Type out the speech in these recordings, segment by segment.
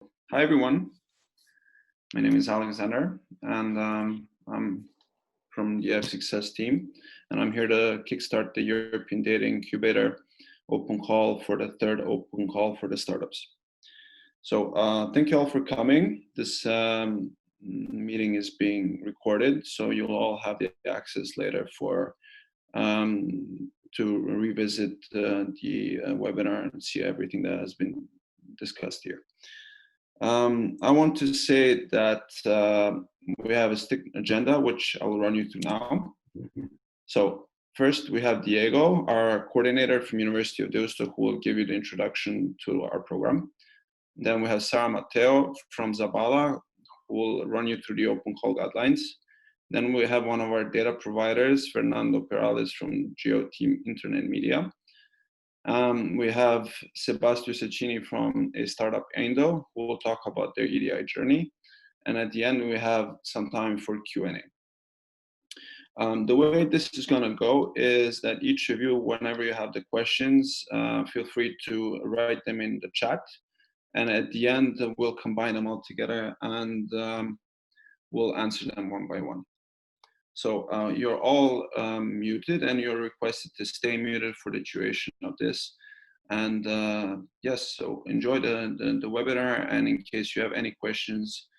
Hi everyone, my name is Alexander and I'm from the F6S team, and I'm here to kickstart the European Data Incubator open call for the third open call for the startups. So thank you all for coming. This meeting is being recorded, so you'll all have the access later for to revisit the webinar and see everything that has been discussed here. I want to say that we have a strict agenda, which I will run you through now. So first, we have Diego, our coordinator from University of Deusto, who will give you the introduction to our program. Then we have Sarah Mateo from Zabala, who will run you through the open call guidelines. Then we have one of our data providers, Fernando Perales from JOT Internet Media. We have Sebastian Cecchini from a startup Aindo, who will talk about their EDI journey. And at the end, we have some time for Q&A. The way this is going to go is that each of you, whenever you have the questions, feel free to write them in the chat. And at the end, we'll combine them all together and we'll answer them one by one. So you're all muted, and you're requested to stay muted for the duration of this. And yes, so enjoy the webinar, and in case you have any questions,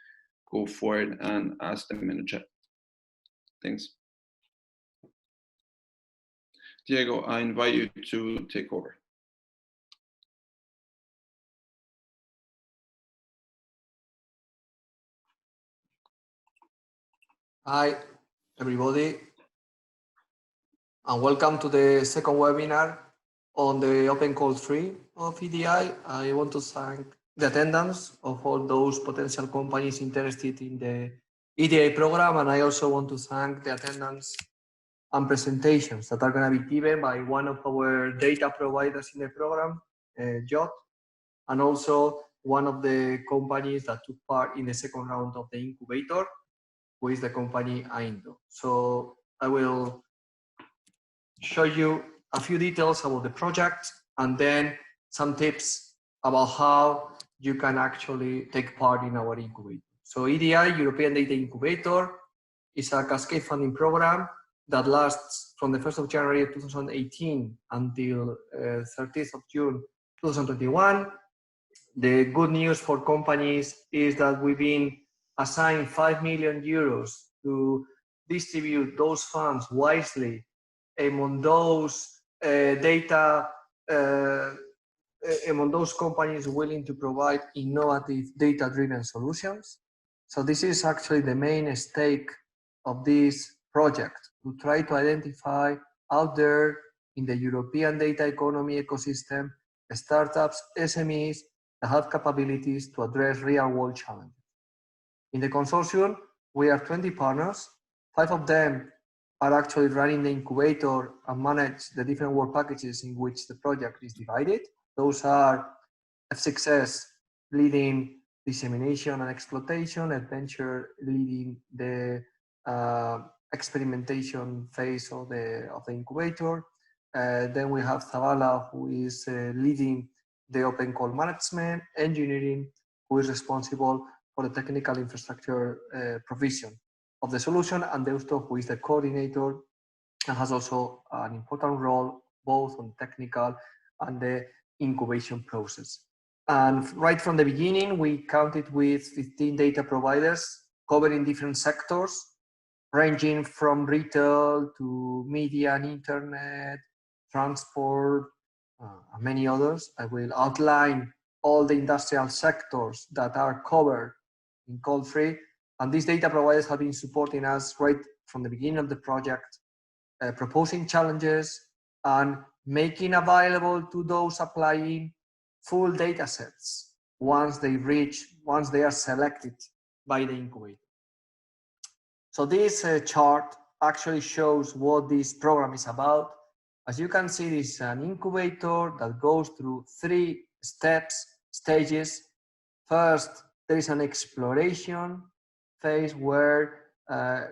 go for it and ask them in the chat. Thanks. Diego, I invite you to take over. Hi, everybody, and welcome to the second webinar on the Open Call 3 of EDI. I want to thank the attendance of all those potential companies interested in the EDI program, and I also want to thank the attendance and presentations that are going to be given by one of our data providers in the program, JOT, and also one of the companies that took part in the second round of the Incubator, who is the company Aindo. So I will show you a few details about the project and then some tips about how you can actually take part in our incubator. So EDI, European Data Incubator, is a cascade funding program that lasts from the 1st of January 2018 until 30th of June 2021. The good news for companies is that we've been assigned 5 million euros to distribute those funds wisely among those among those companies willing to provide innovative data-driven solutions. So this is actually the main stake of this project, to try to identify out there in the European data economy ecosystem startups, SMEs that have capabilities to address real-world challenges. In the consortium, we are 20 partners. 5 of them are actually running the incubator and manage the different work packages in which the project is divided. Those are F6S leading dissemination and exploitation, Adventure leading the experimentation phase of the incubator. Then we have Zabala, who is leading the open call management, Engineering, who is responsible for the technical infrastructure provision of the solution, and Deusto, who is the coordinator and has also an important role both on technical and the incubation process. And right from the beginning, we counted with 15 data providers covering different sectors, ranging from retail to media and internet, transport, and many others. I will outline all the industrial sectors that are covered in Call 3. And these data providers have been supporting us right from the beginning of the project, proposing challenges and making available to those applying full data sets once they are selected by the incubator. So this chart actually shows what this program is about. As you can see, this is an incubator that goes through 3 stages. First, there is an exploration phase where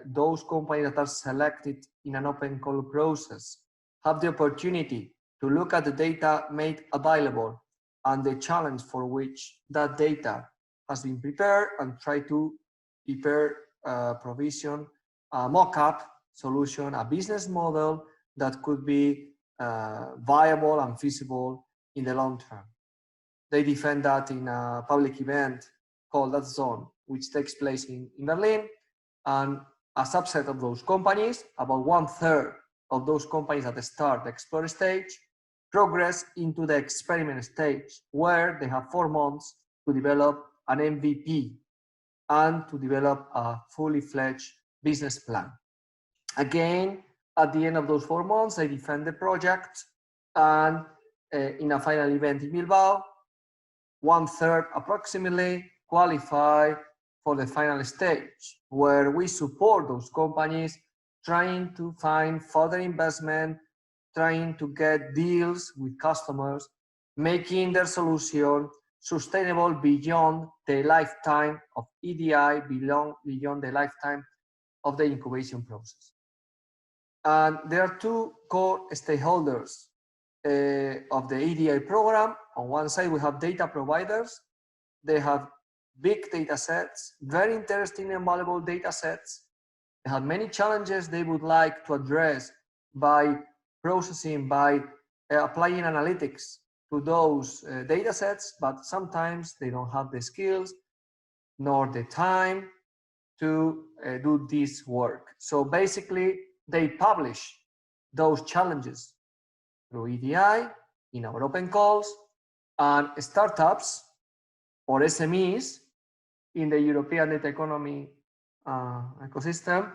those companies that are selected in an open call process have the opportunity to look at the data made available and the challenge for which that data has been prepared and try to prepare, provision a mock-up solution, a business model that could be viable and feasible in the long term. They defend that in a public event called That Zone, which takes place in Berlin. And a subset of those companies, about 1/3 of those companies at the start, the explore stage, progress into the experiment stage, where they have 4 months to develop an MVP and to develop a fully fledged business plan. Again, at the end of those 4 months, they defend the project, and in a final event in Bilbao, 1/3 approximately qualify for the final stage, where we support those companies trying to find further investment, trying to get deals with customers, making their solution sustainable beyond the lifetime of EDI, beyond the lifetime of the incubation process. And there are 2 core stakeholders of the EDI program. On one side, we have data providers. They have big data sets, very interesting and valuable data sets. They have many challenges they would like to address by processing, by applying analytics to those data sets, but sometimes they don't have the skills nor the time to do this work. So basically, they publish those challenges through EDI in our open calls, and startups or SMEs in the European data economy ecosystem,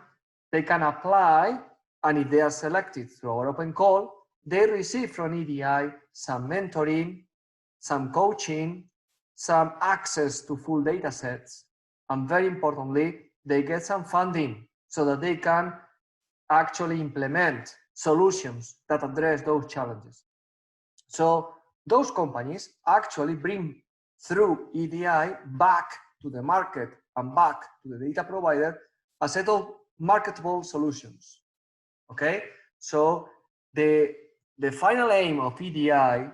they can apply, and if they are selected through our open call, they receive from EDI some mentoring, some coaching, some access to full data sets, and very importantly, they get some funding so that they can actually implement solutions that address those challenges. So those companies actually bring through EDI back to the market and back to the data provider a set of marketable solutions. Okay, so the final aim of EDI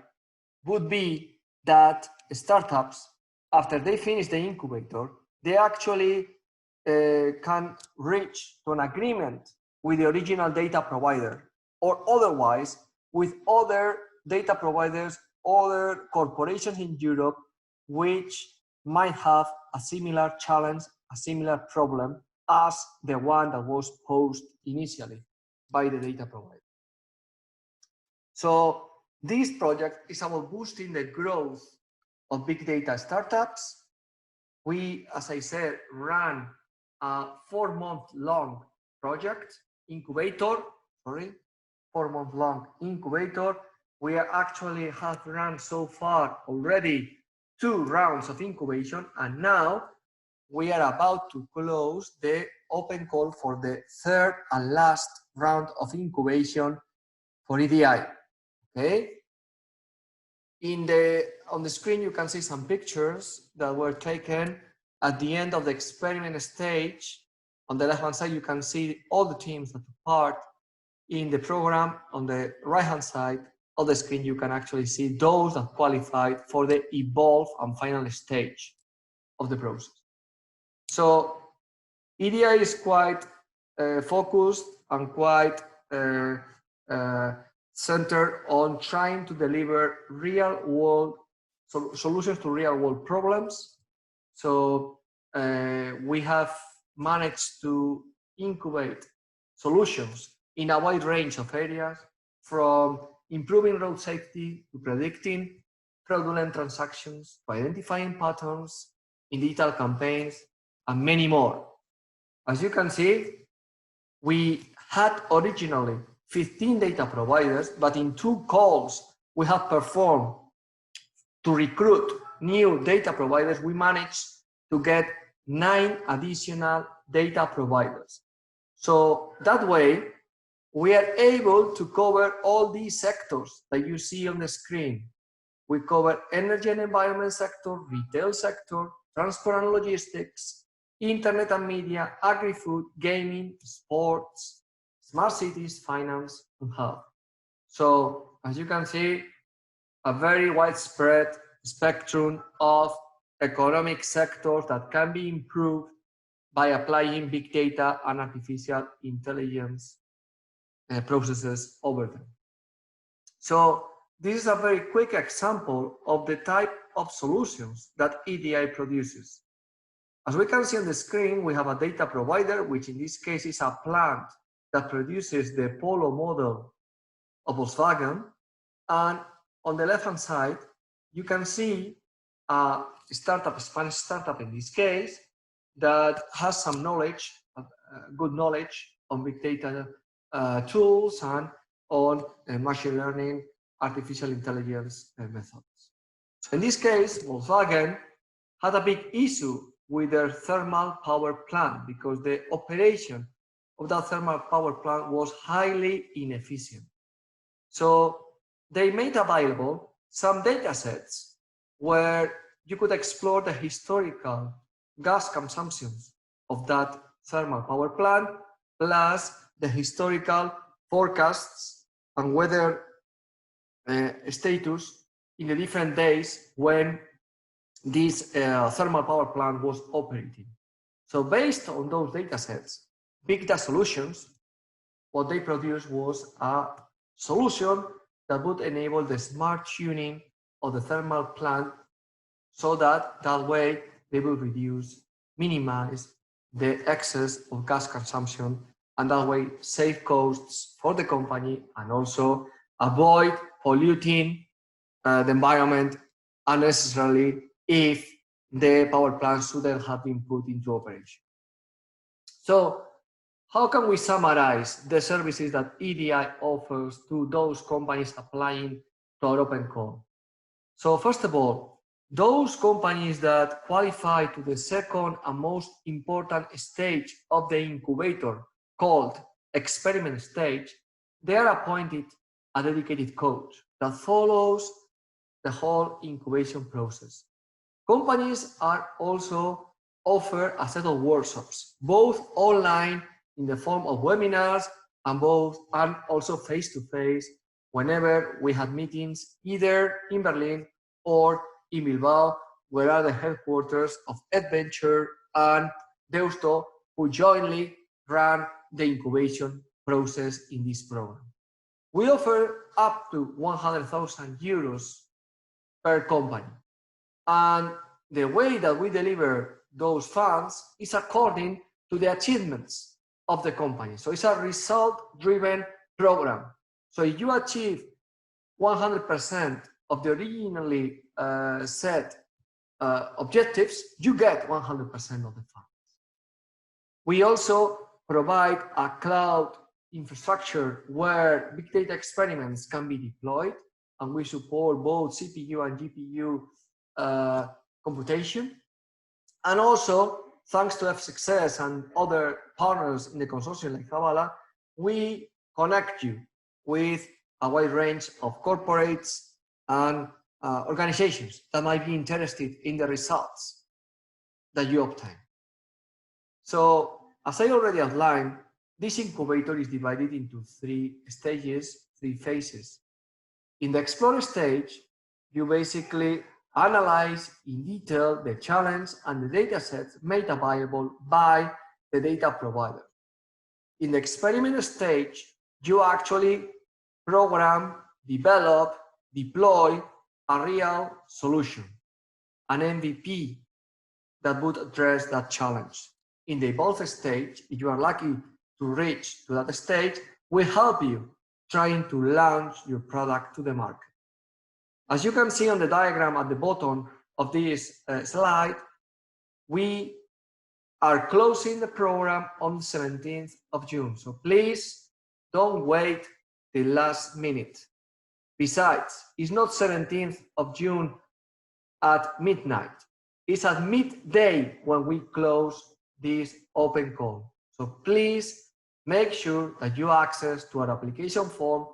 would be that startups, after they finish the incubator, they actually can reach to an agreement with the original data provider, or otherwise with other data providers, other corporations in Europe, which might have a similar challenge, a similar problem as the one that was posed initially by the data provider. So this project is about boosting the growth of big data startups. We, as I said, ran a 4-month-long project, incubator, 4-month-long incubator. We actually have run so far already 2 rounds of incubation, and now we are about to close the open call for the 3rd and last round of incubation for EDI. Okay. On the screen, you can see some pictures that were taken at the end of the experiment stage. On the left-hand side, you can see all the teams that took part in the program. On the right-hand side of the screen, you can actually see those that qualified for the evolve and final stage of the process. So EDI is quite focused and quite centered on trying to deliver real-world solutions to real-world problems. So we have managed to incubate solutions in a wide range of areas, from improving road safety to predicting fraudulent transactions, to identifying patterns in digital campaigns, and many more. As you can see, we had originally 15 data providers, but in 2 calls we have performed to recruit new data providers. We managed to get 9 additional data providers. So that way, we are able to cover all these sectors that you see on the screen. We cover energy and environment sector, retail sector, transport and logistics, internet and media, agri-food, gaming, sports, smart cities, finance, and health. So as you can see, a very widespread spectrum of economic sectors that can be improved by applying big data and artificial intelligence processes over them. So this is a very quick example of the type of solutions that EDI produces. As we can see on the screen, we have a data provider, which in this case is a plant that produces the Polo model of Volkswagen. And on the left-hand side, you can see a startup, a Spanish startup in this case, that has some knowledge, good knowledge on big data tools and on machine learning, artificial intelligence methods. So in this case, Volkswagen had a big issue with their thermal power plant because the operation of that thermal power plant was highly inefficient. So they made available some data sets where you could explore the historical gas consumptions of that thermal power plant, plus the historical forecasts and weather status in the different days when this thermal power plant was operating. So based on those data sets, Big Data Solutions, what they produced was a solution that would enable the smart tuning of the thermal plant so that way they will reduce, minimize the excess of gas consumption, and that way save costs for the company and also avoid polluting the environment unnecessarily if the power plant shouldn't have been put into operation. So how can we summarize the services that EDI offers to those companies applying to our open call? So first of all, those companies that qualify to the second and most important stage of the incubator, called experiment stage, they are appointed a dedicated coach that follows the whole incubation process. Companies are also offer a set of workshops, both online in the form of webinars and also face-to-face whenever we had meetings either in Berlin or in Bilbao, where are the headquarters of Adventure and Deusto, who jointly run the incubation process in this program. We offer up to 100,000 euros per company. And the way that we deliver those funds is according to the achievements of the company. So it's a result-driven program. So if you achieve 100% of the originally set objectives, you get 100% of the funds. We also provide a cloud infrastructure where big data experiments can be deployed, and we support both CPU and GPU computation. And also, thanks to F6S and other partners in the consortium like Zavala, we connect you with a wide range of corporates and organizations that might be interested in the results that you obtain. So, as I already outlined, this incubator is divided into 3 stages, 3 phases. In the Explore stage, you basically analyze in detail the challenge and the data sets made available by the data provider. In the experiment stage, you actually program, develop, deploy a real solution, an MVP that would address that challenge. In the Evolve stage, if you are lucky to reach to that stage, we help you trying to launch your product to the market. As you can see on the diagram at the bottom of this slide, we are closing the program on the 17th of June. So please don't wait the last minute. Besides, it's not 17th of June at midnight. It's at midday when we close this open call. So please make sure that you access to our application form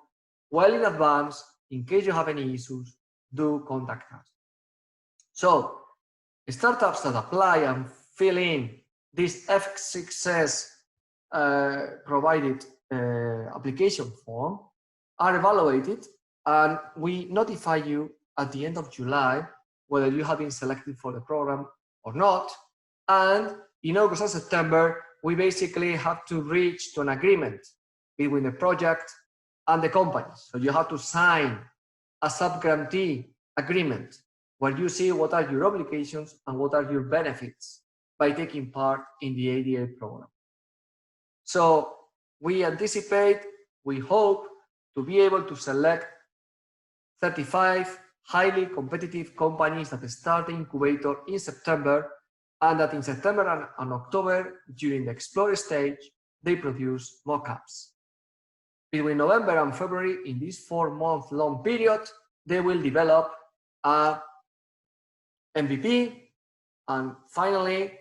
well in advance. In case you have any issues, do contact us. So startups that apply and fill in this F6S provided application form are evaluated, and we notify you at the end of July whether you have been selected for the program or not. And in August and September, we basically have to reach to an agreement between the project and the company. So you have to sign a sub-grantee agreement where you see what are your obligations and what are your benefits by taking part in the EDI program. So we anticipate, we hope to be able to select 35 highly competitive companies that start the incubator in September, and that in September and October, during the Explore stage, they produce mock-ups. Between November and February, in this 4-month-long period, they will develop a MVP, and finally,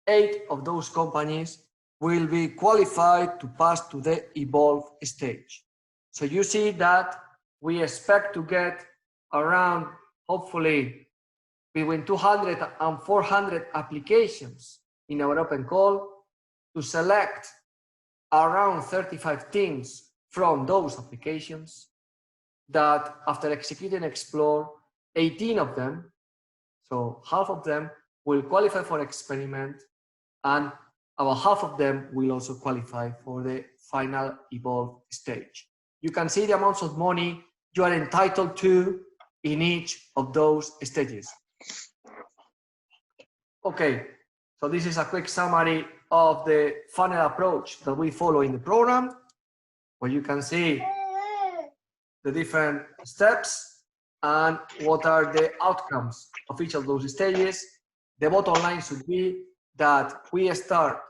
8 of those companies will be qualified to pass to the Evolve stage. So you see that we expect to get around, hopefully, between 200 and 400 applications in our open call to select around 35 teams from those applications that, after executing Explore, 18 of them, so half of them, will qualify for experiment, and about half of them will also qualify for the final Evolve stage. You can see the amounts of money you are entitled to in each of those stages. Okay, so this is a quick summary of the funnel approach that we follow in the program, where you can see the different steps and what are the outcomes of each of those stages. The bottom line should be that we start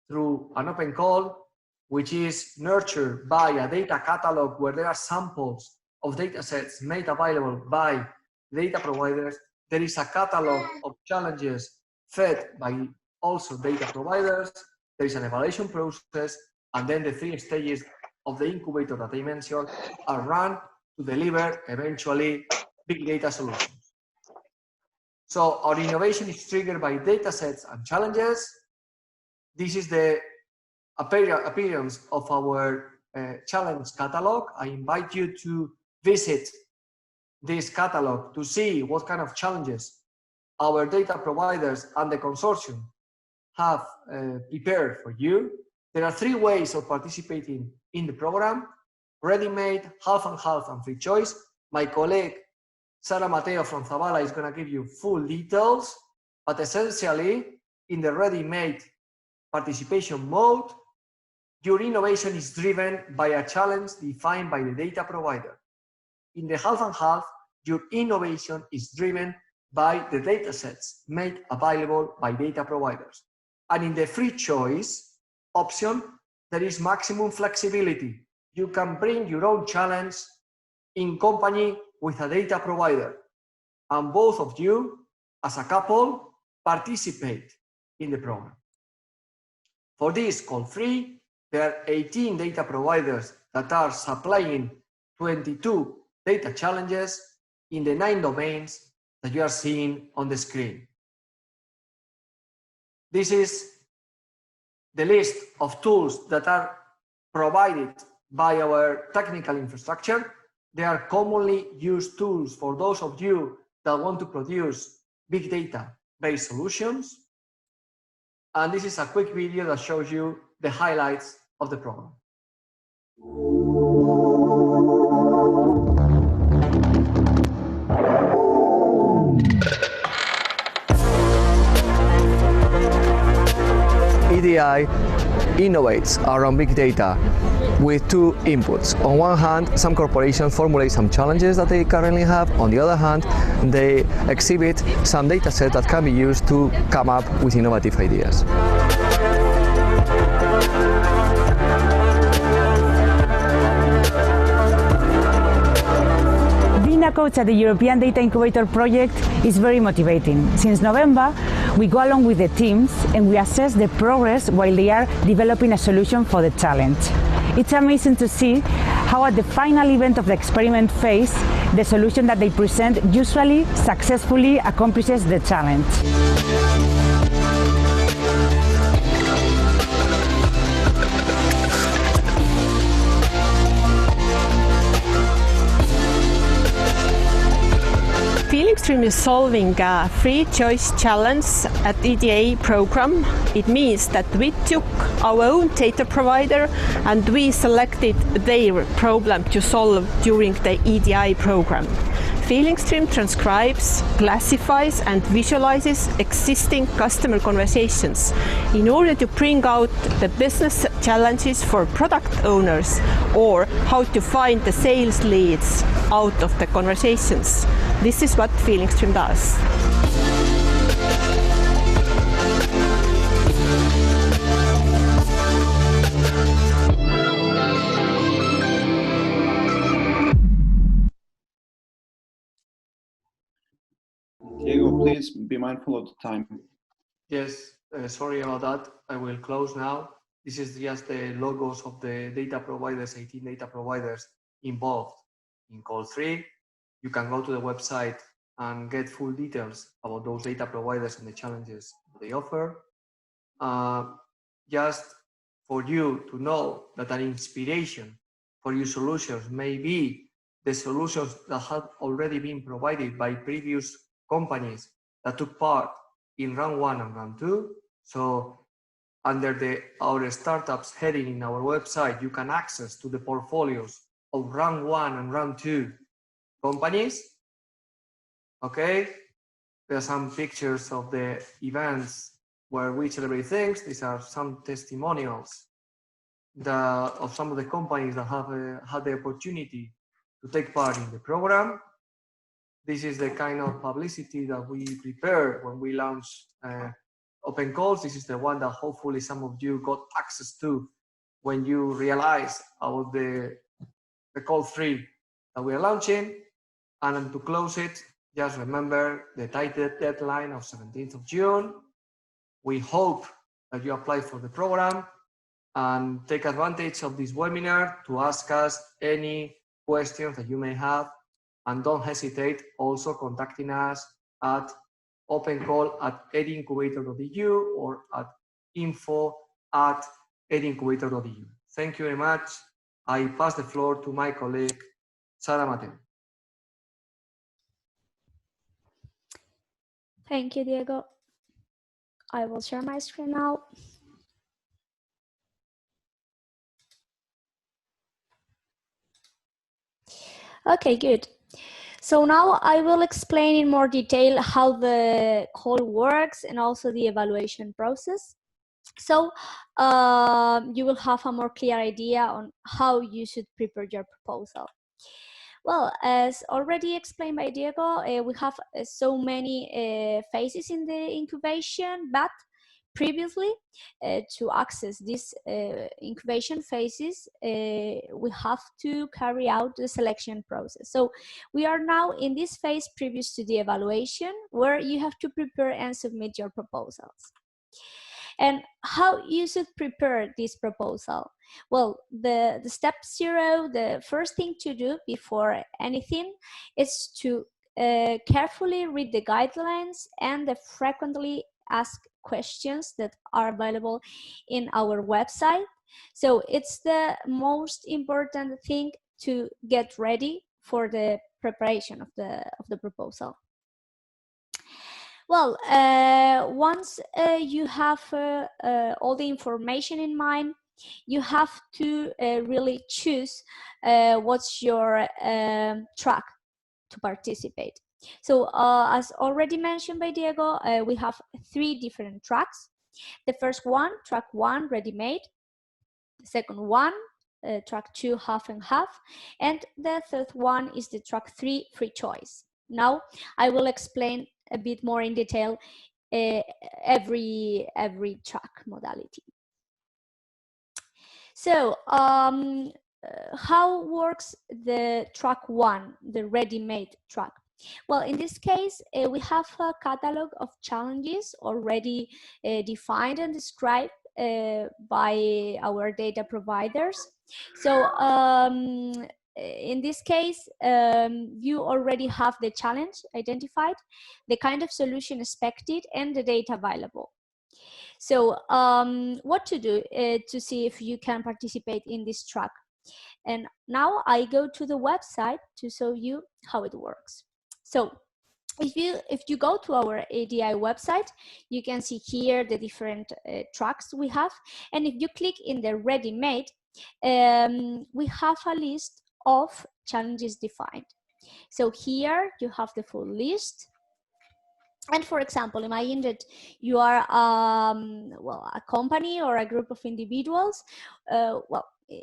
through an open call, which is nurtured by a data catalog where there are samples of data sets made available by data providers. There is a catalog of challenges fed by also data providers. There is an evaluation process, and then the 3 stages of the incubator that I mentioned are run to deliver eventually big data solutions. So our innovation is triggered by data sets and challenges. This is the appearance of our challenge catalog. I invite you to visit this catalog to see what kind of challenges our data providers and the consortium have prepared for you. There are 3 ways of participating in the program: ready-made, half and half, and free choice. My colleague Sara Mateo from Zavala is going to give you full details, but essentially in the ready-made participation mode, your innovation is driven by a challenge defined by the data provider. In the half and half, your innovation is driven by the data sets made available by data providers. And in the free choice option, there is maximum flexibility. You can bring your own challenge in company with a data provider, and both of you, as a couple, participate in the program. For this call free, there are 18 data providers that are supplying 22 data challenges in the 9 domains that you are seeing on the screen. This is the list of tools that are provided by our technical infrastructure. They are commonly used tools for those of you that want to produce big data-based solutions. And this is a quick video that shows you the highlights of the program. EDI innovates around big data with 2 inputs. On one hand, some corporations formulate some challenges that they currently have. On the other hand, they exhibit some data set that can be used to come up with innovative ideas. Being a coach at the European Data Incubator project is very motivating. Since November, we go along with the teams and we assess the progress while they are developing a solution for the challenge. It's amazing to see how at the final event of the experiment phase, the solution that they present usually successfully accomplishes the challenge. Stream is solving a free choice challenge at EDI program. It means that we took our own data provider and we selected their problem to solve during the EDI program. FeelingStream transcribes, classifies and visualizes existing customer conversations in order to bring out the business challenges for product owners or how to find the sales leads out of the conversations. This is what FeelingStream does. Diego, please be mindful of the time. Yes, sorry about that. I will close now. This is just the logos of the data providers, 18 data providers involved in call 3. You can go to the website and get full details about those data providers and the challenges they offer. Just for you to know that an inspiration for your solutions may be the solutions that have already been provided by previous companies that took part in round 1 and round 2. So under our startups heading in our website, you can access to the portfolios of round 1 and round 2 companies. Okay, there are some pictures of the events where we celebrate things. These are some testimonials of some of the companies that have had the opportunity to take part in the program. This is the kind of publicity that we prepare when we launch open calls. This is the one that hopefully some of you got access to when you realize about the call 3 that we are launching. And to close it, just remember the tight deadline of 17th of June. We hope that you apply for the program and take advantage of this webinar to ask us any questions that you may have. And don't hesitate also contacting us at opencall@edincubator.eu or at info@edincubator.eu. Thank you very much. I pass the floor to my colleague, Sara Mateo. Thank you, Diego. I will share my screen now. Okay, good. So now I will explain in more detail how the call works and also the evaluation process. So you will have a more clear idea on how you should prepare your proposal. Well, as already explained by Diego, we have so many phases in the incubation, but previously, to access these incubation phases, we have to carry out the selection process. So we are now in this phase previous to the evaluation, where you have to prepare and submit your proposals. And how you should prepare this proposal? Well, the step 0, the first thing to do before anything is to carefully read the guidelines and the frequently asked questions that are available in our website. So it's the most important thing to get ready for the preparation of the proposal. Well, once you have all the information in mind, you have to really choose what's your track to participate. So as already mentioned by Diego, we have 3 different tracks. The first one, track 1, ready-made. The second one, track 2, half and half. And the third one is the track 3, free choice. Now I will explain a bit more in detail every track modality. So how works the track 1, the ready-made track? Well, in this case, we have a catalog of challenges already defined and described by our data providers. So in this case, you already have the challenge identified, the kind of solution expected, and the data available. So what to do to see if you can participate in this track? And now I go to the website to show you how it works. So If you go to our EDI website, you can see here the different tracks we have. And if you click in the ready-made, we have a list of challenges defined. So here you have the full list. And for example, imagine that you are well, a company or a group of individuals,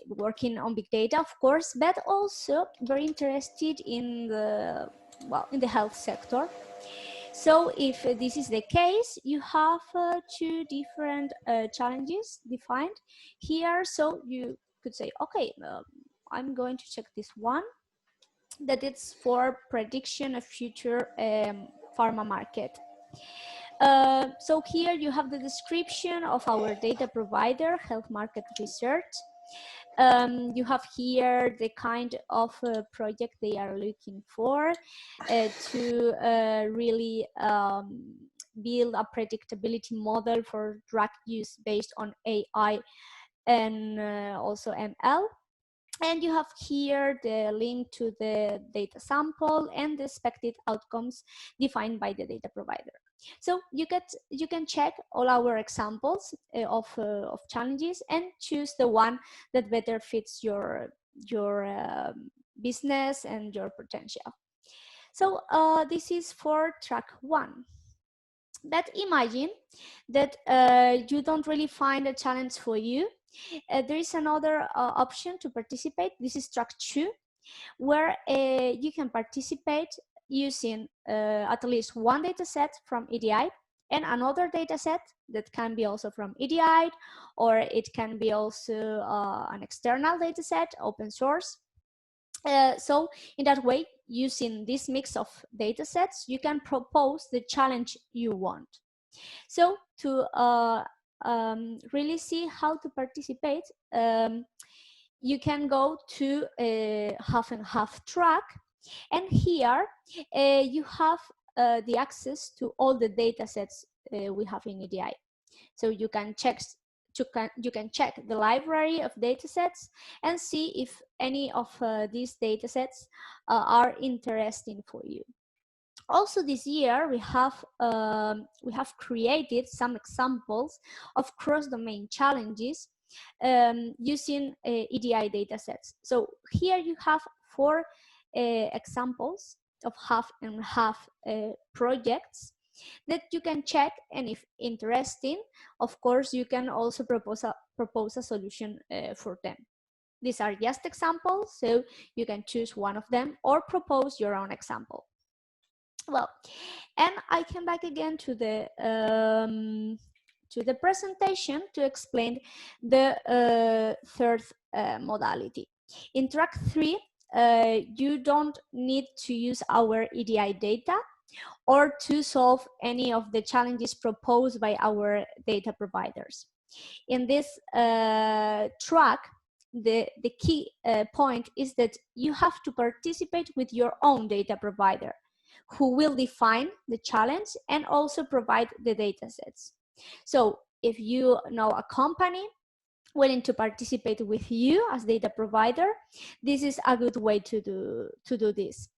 working on big data, of course, but also very interested in the, well, in the health sector. So if this is the case, you have two different challenges defined here. So you could say, okay, I'm going to check this one, that it's for prediction of future pharma market. So here you have the description of our data provider, Health Market Research. You have here the kind of project they are looking for to really build a predictability model for drug use based on AI and also ML. And you have here the link to the data sample and the expected outcomes defined by the data provider. So you can check all our examples of challenges and choose the one that better fits your business and your potential. So this is for track 1. But imagine that you don't really find a challenge for you. There is another option to participate. This is track 2, where you can participate using at least one data set from EDI and another data set that can be also from EDI, or it can be also an external data set, open source. So in that way, using this mix of data sets, you can propose the challenge you want. So to really see how to participate, you can go to a half and half track, and here you have the access to all the data sets we have in EDI. So you can check the library of data sets and see if any of these data sets are interesting for you. Also this year, we have created some examples of cross-domain challenges using EDI datasets. So here you have 4 examples of half and half projects that you can check, and if interesting, of course, you can also propose a solution for them. These are just examples, so you can choose one of them or propose your own example. Well, and I came back again to the presentation to explain the third modality. In track 3, you don't need to use our EDI data or to solve any of the challenges proposed by our data providers. In this track, the key point is that you have to participate with your own data provider, who will define the challenge and also provide the data sets. So if you know a company willing to participate with you as data provider, this is a good way to do this.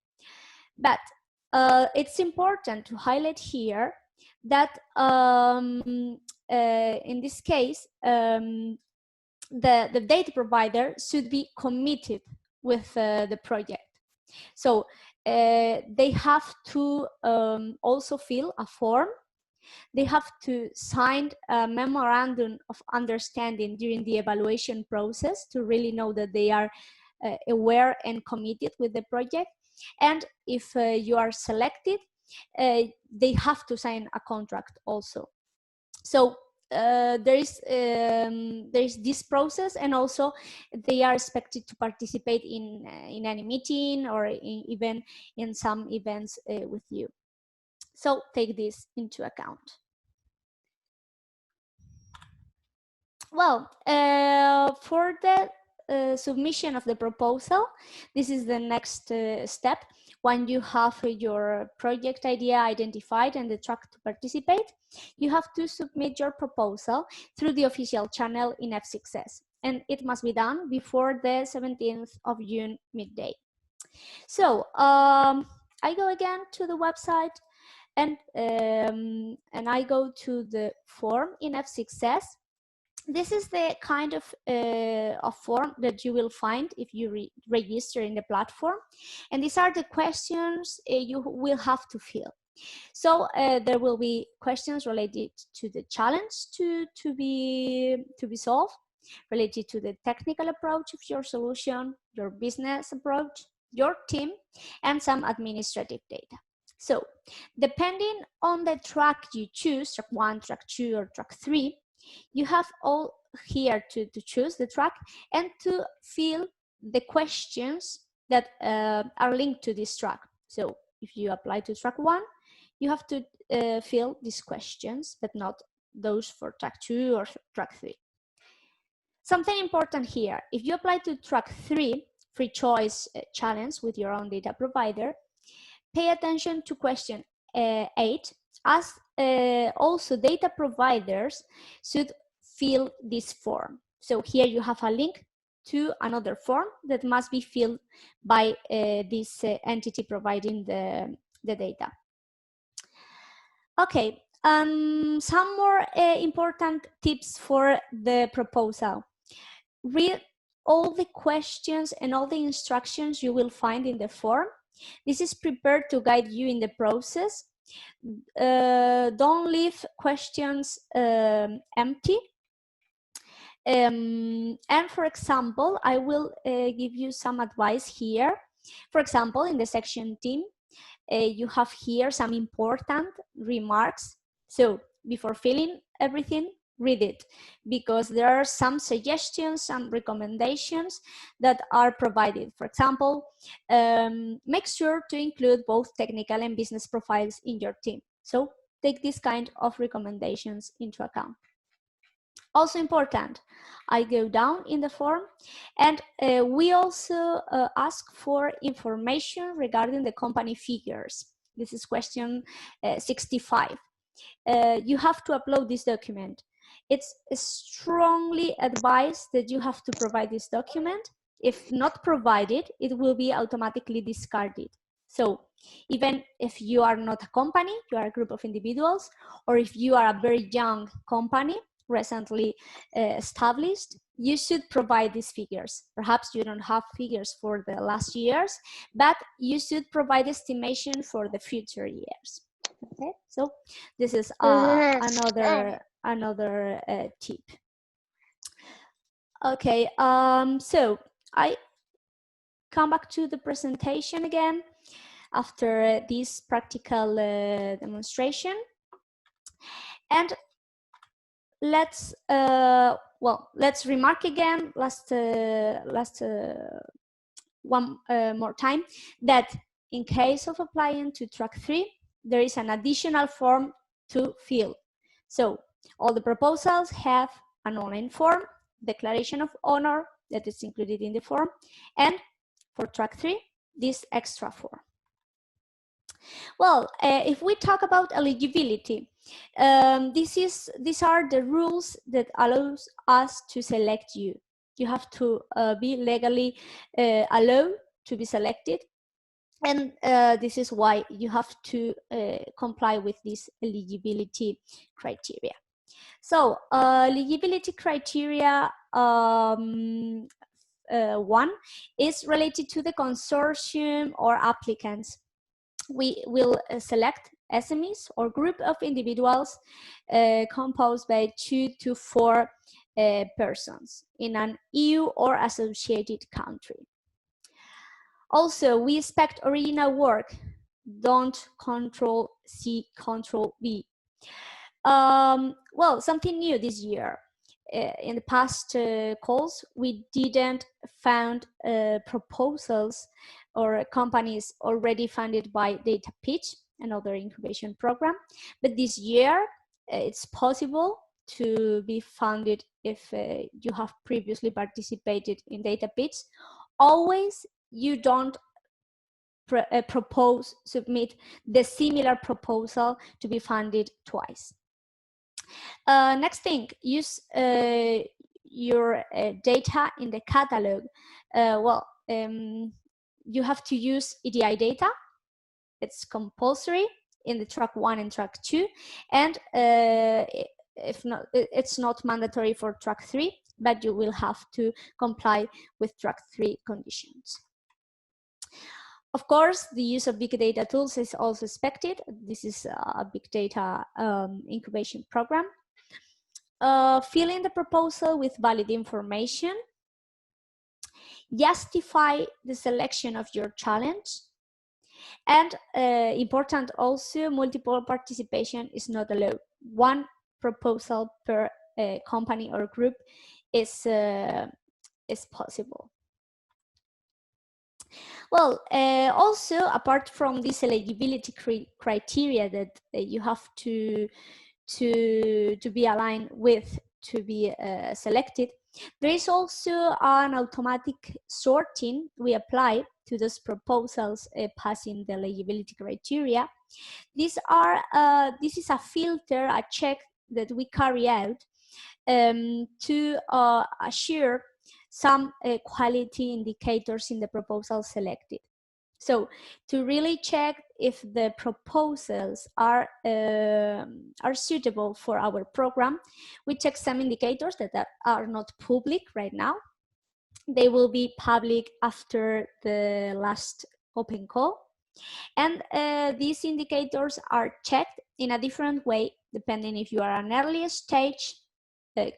But it's important to highlight here that in this case, the data provider should be committed with the project. So they have to also fill a form. They have to sign a memorandum of understanding during the evaluation process to really know that they are aware and committed with the project. And if you are selected, they have to sign a contract also. So there is this process, and also they are expected to participate in any meeting or even in some events with you. So take this into account. Well, for the submission of the proposal, this is the next step. When you have your project idea identified and the track to participate, you have to submit your proposal through the official channel in F6S, and it must be done before the 17th of June midday. So I go again to the website and I go to the form in F6S. This is the kind of form that you will find if you register in the platform. And these are the questions you will have to fill. So there will be questions related to the challenge to be solved, related to the technical approach of your solution, your business approach, your team, and some administrative data. So depending on the track you choose, track 1, track 2, or track 3, you have all here to choose the track and to fill the questions that are linked to this track. So if you apply to track 1, you have to fill these questions, but not those for track 2 or track 3. Something important here, if you apply to track 3, free choice challenge with your own data provider, pay attention to question 8, as also data providers should fill this form. So here you have a link to another form that must be filled by this entity providing the data. Okay, some more important tips for the proposal. Read all the questions and all the instructions you will find in the form. This is prepared to guide you in the process. Don't leave questions empty. And for example, I will give you some advice here. For example, in the section team, you have here some important remarks. So before filling everything, read it, because there are some suggestions, some recommendations that are provided. For example, make sure to include both technical and business profiles in your team. So take this kind of recommendations into account. Also important, I go down in the form, and we also ask for information regarding the company figures. This is question 65. You have to upload this document. It's strongly advised that you have to provide this document. If not provided, it will be automatically discarded. So even if you are not a company, you are a group of individuals, or if you are a very young company, recently established, you should provide these figures. Perhaps you don't have figures for the last years, but you should provide estimation for the future years. Okay, so this is another tip. Okay, so I come back to the presentation again after this practical demonstration, and let's remark again one more time that in case of applying to track 3, there is an additional form to fill. So all the proposals have an online form, declaration of honor that is included in the form, and for track 3, this extra form. Well, if we talk about eligibility, these are the rules that allows us to select you. You have to be legally allowed to be selected, and this is why you have to comply with this eligibility criteria. So eligibility criteria 1 is related to the consortium or applicants. We will select SMEs or group of individuals composed by 2 to 4 persons in an EU or associated country. Also, we expect original work. Don't Control C, Control V. Well, something new this year. In the past calls, we didn't found proposals or companies already funded by Data Pitch, another incubation program. But this year, it's possible to be funded if you have previously participated in Data Pitch. Always, you don't submit the similar proposal to be funded twice. Next thing, use your data in the catalog. You have to use EDI data. It's compulsory. in the track 1 and track 2, and if not, it's not mandatory for track 3, but you will have to comply with track 3 conditions. Of course, the use of big data tools is also expected. This is a big data incubation program. Filling the proposal with valid information. Justify the selection of your challenge. And important also, multiple participation is not allowed. One proposal per company or group is possible. Well, also, apart from this eligibility criteria that you have to be aligned with to be selected, there is also an automatic sorting we apply to those proposals passing the eligibility criteria. This is a filter, a check that we carry out to assure some quality indicators in the proposal selected. So to really check if the proposals are suitable for our program, we check some indicators that are not public right now. They will be public after the last open call. And these indicators are checked in a different way, depending if you are an early stage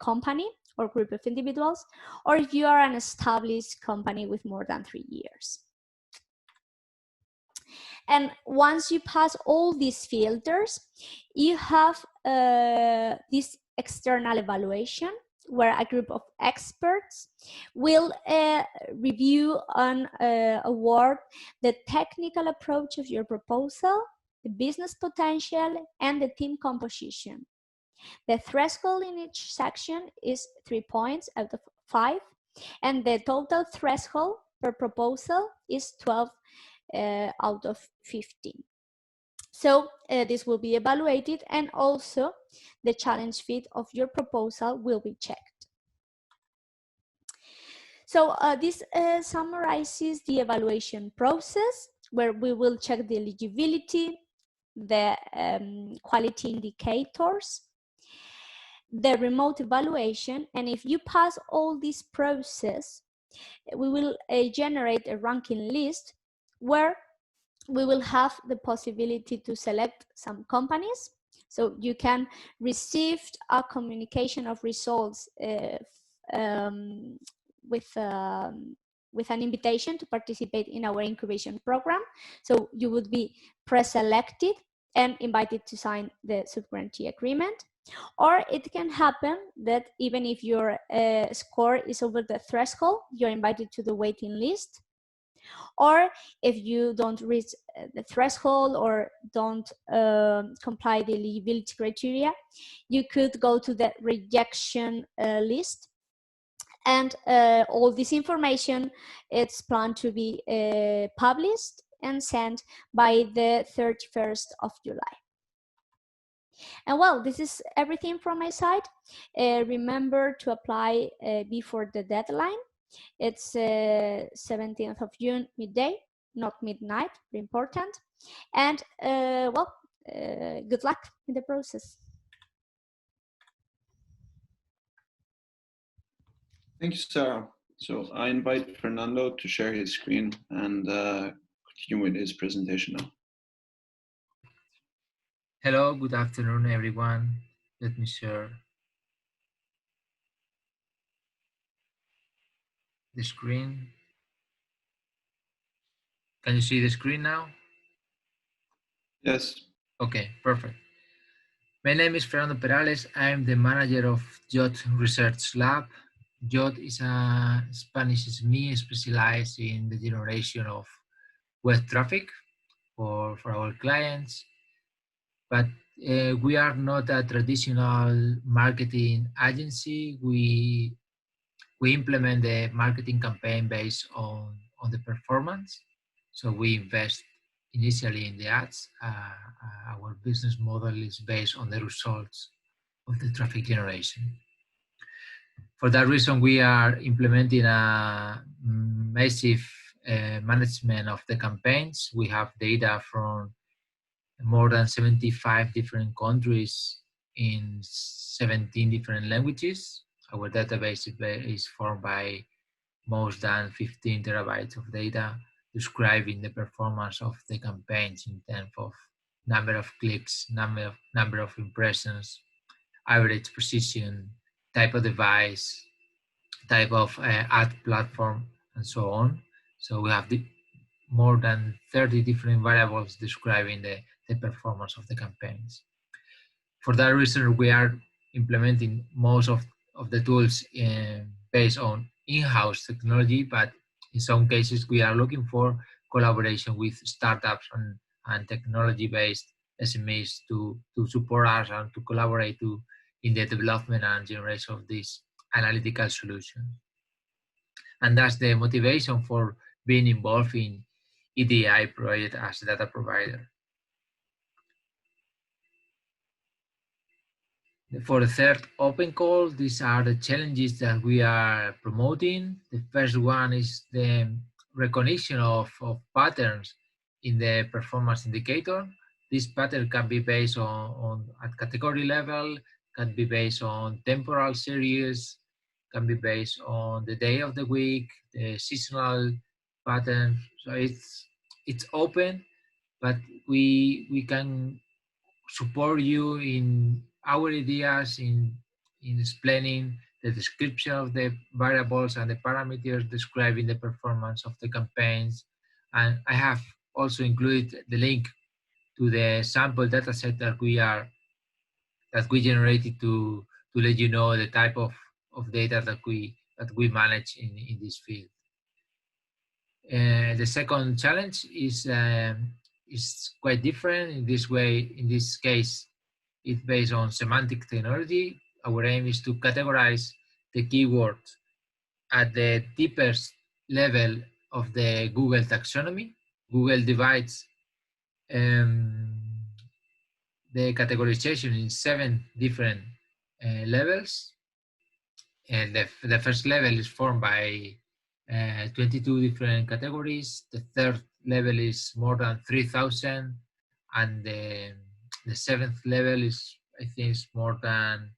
company or group of individuals, or if you are an established company with more than 3 years. And once you pass all these filters, you have this external evaluation where a group of experts will review and award the technical approach of your proposal, the business potential, and the team composition. The threshold in each section is 3 points out of 5, and the total threshold per proposal is 12 out of 15. So this will be evaluated, and also the challenge fit of your proposal will be checked. So this summarizes the evaluation process, where we will check the eligibility, the quality indicators, the remote evaluation, and if you pass all this process, we will generate a ranking list where we will have the possibility to select some companies. So you can receive a communication of results with an invitation to participate in our incubation program. So you would be pre-selected and invited to sign the subgrantee agreement. Or it can happen that even if your score is over the threshold, you're invited to the waiting list. Or if you don't reach the threshold or don't comply the eligibility criteria, you could go to the rejection list. And all this information, it's planned to be published and sent by the 31st of July. And well, this is everything from my side. Remember to apply before the deadline. It's 17th of June, midday, not midnight, very important. And well, good luck in the process. Thank you, Sarah. So I invite Fernando to share his screen and continue with his presentation now. Hello, good afternoon, everyone. Let me share the screen. Can you see the screen now? Yes. Okay, perfect. My name is Fernando Perales. I'm the manager of JOT Research Lab. JOT is a Spanish SME specialized in the generation of web traffic for our clients. But we are not a traditional marketing agency. We implement the marketing campaign based on the performance. So we invest initially in the ads. Our business model is based on the results of the traffic generation. For that reason, we are implementing a massive management of the campaigns. We have data from more than 75 different countries in 17 different languages. Our database is formed by more than 15 terabytes of data describing the performance of the campaigns in terms of number of clicks, number of impressions, average precision, type of device, type of ad platform, and so on. So we have more than 30 different variables describing the performance of the campaigns. For that reason, we are implementing most of the tools based on in-house technology, but in some cases we are looking for collaboration with startups and technology-based SMEs to support us and to collaborate in the development and generation of this analytical solution. And that's the motivation for being involved in EDI project as a data provider. For the third open call, these are the challenges that we are promoting. The first one is the recognition of patterns in the performance indicator. This pattern can be based on at category level, can be based on temporal series, can be based on the day of the week, the seasonal pattern. So it's open, but we can support you in our ideas in explaining the description of the variables and the parameters describing the performance of the campaigns. And I have also included the link to the sample dataset that we generated to let you know the type of data that we manage in this field. The second challenge is quite different. In this way, in this case, it's based on semantic technology. Our aim is to categorize the keywords at the deepest level of the Google taxonomy. Google divides the categorization in 7 different levels. And the first level is formed by 22 different categories. The third level is more than 3,000, and the 7th level is, I think, is more than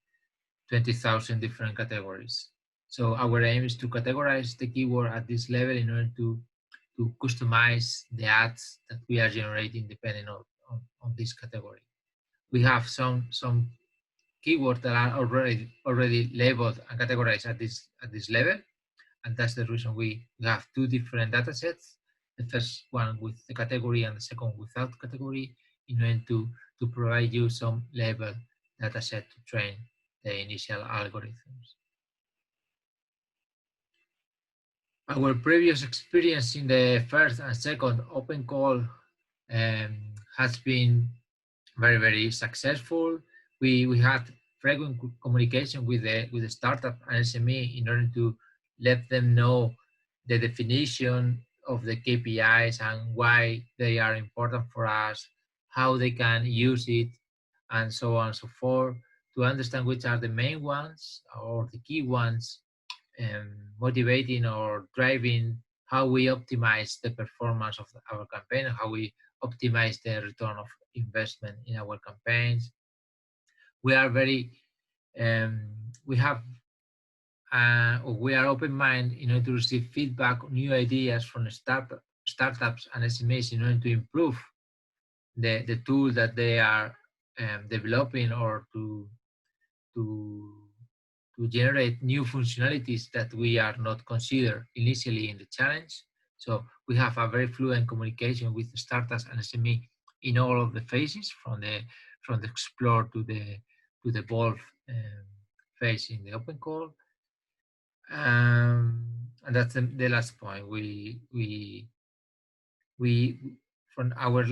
20,000 different categories. So our aim is to categorize the keyword at this level in order to customize the ads that we are generating depending on this category. We have some keywords that are already labeled and categorized at this level, and that's the reason we have 2 different data sets. The first one with the category and the second without category, in order to provide you some label data set to train the initial algorithms. Our previous experience in the first and second open call has been very, very successful. We had frequent communication with the startup and SME in order to let them know the definition of the KPIs and why they are important for us, how they can use it, and so on and so forth, to understand which are the main ones or the key ones, motivating or driving how we optimize the performance of our campaign, how we optimize the return of investment in our campaigns. We are very, we are open-minded in order to receive feedback, new ideas from startups and SMEs in order to improve the tool that they are developing, or to generate new functionalities that we are not considered initially in the challenge. So we have a very fluent communication with startups and SME in all of the phases, from the explore to the evolve phase in the open call. And that's the last point. We from our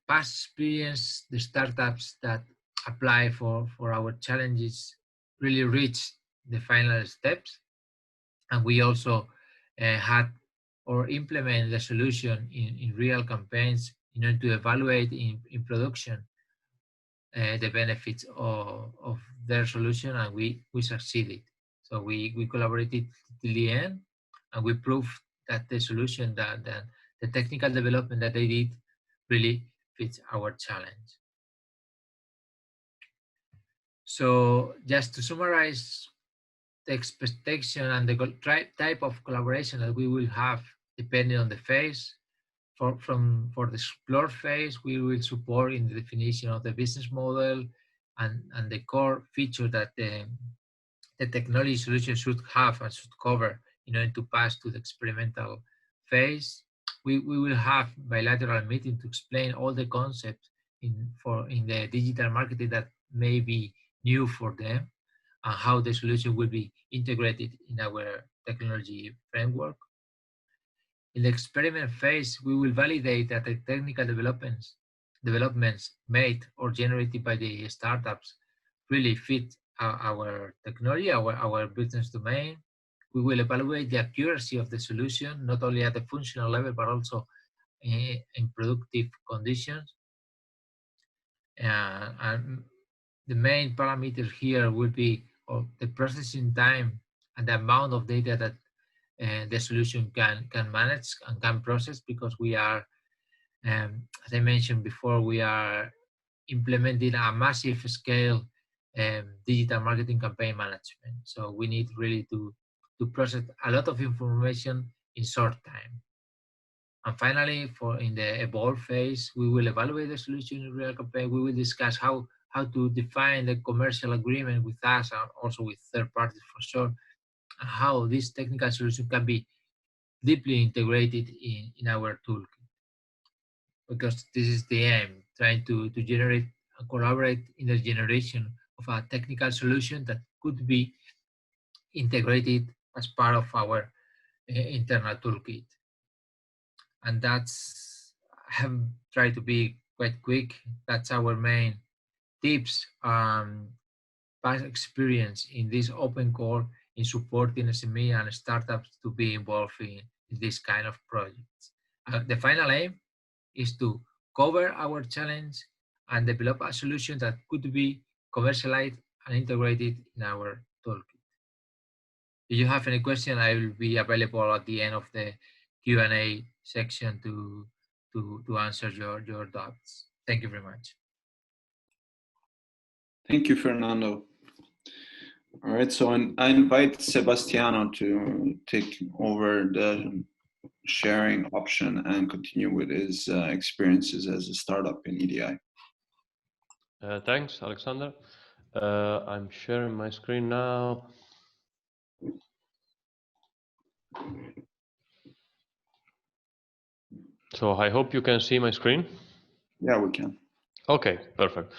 past experience, the startups that apply for our challenges really reach the final steps, and we also had or implement the solution in real campaigns in order to evaluate in production the benefits of their solution, and we succeeded. So we collaborated till the end, and we proved that the solution, that the technical development that they did really fits our challenge. So just to summarize, the expectation and the type of collaboration that we will have depending on the phase. For the explore phase, we will support in the definition of the business model and the core feature that the technology solution should have and should cover in order to pass to the experimental phase. We will have bilateral meeting to explain all the concepts in the digital marketing that may be new for them, and how the solution will be integrated in our technology framework. In the experiment phase, we will validate that the technical developments made or generated by the startups really fit our technology, our business domain. We will evaluate the accuracy of the solution, not only at the functional level, but also in productive conditions. And the main parameters here will be the processing time and the amount of data that the solution can manage and can process, because we are, as I mentioned before, we are implementing a massive scale digital marketing campaign management. So we need really to process a lot of information in short time. And finally, in the evolve phase, we will evaluate the solution in real campaign. We will discuss how to define the commercial agreement with us and also with third parties for sure, and how this technical solution can be deeply integrated in our toolkit. Because this is the aim, trying to generate and collaborate in the generation of a technical solution that could be integrated as part of our internal toolkit. And that's, I have tried to be quite quick. That's our main tips, past experience in this open core in supporting SME and startups to be involved in this kind of projects. The final aim is to cover our challenge and develop a solution that could be commercialized and integrated in our toolkit. If you have any question, I will be available at the end of the Q&A section to answer your doubts. Thank you very much. Thank you, Fernando. All right, so I invite Sebastiano to take over the sharing option and continue with his experiences as a startup in EDI. Thanks, Alexander. I'm sharing my screen now. So I hope you can see my screen. Yeah, we can. Okay, perfect.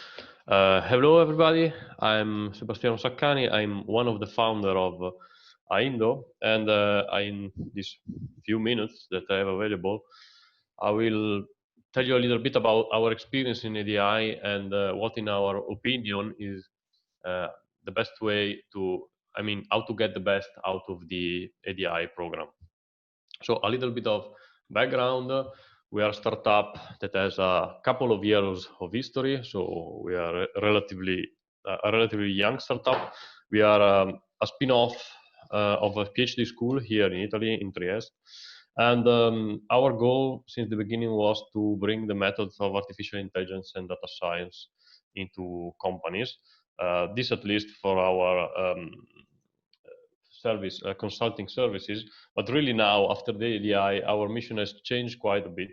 Hello, everybody. I'm Sebastiano Saccani. I'm one of the founders of Aindo, and in these few minutes that I have available, I will tell you a little bit about our experience in EDI and what, in our opinion, is the best way to, how to get the best out of the EDI program. So a little bit of background. We are a startup that has a couple of years of history, so we are a relatively young startup. We are a spin-off of a PhD school here in Italy, in Trieste. And our goal since the beginning was to bring the methods of artificial intelligence and data science into companies. This at least for our consulting services, but really now after the EDI, our mission has changed quite a bit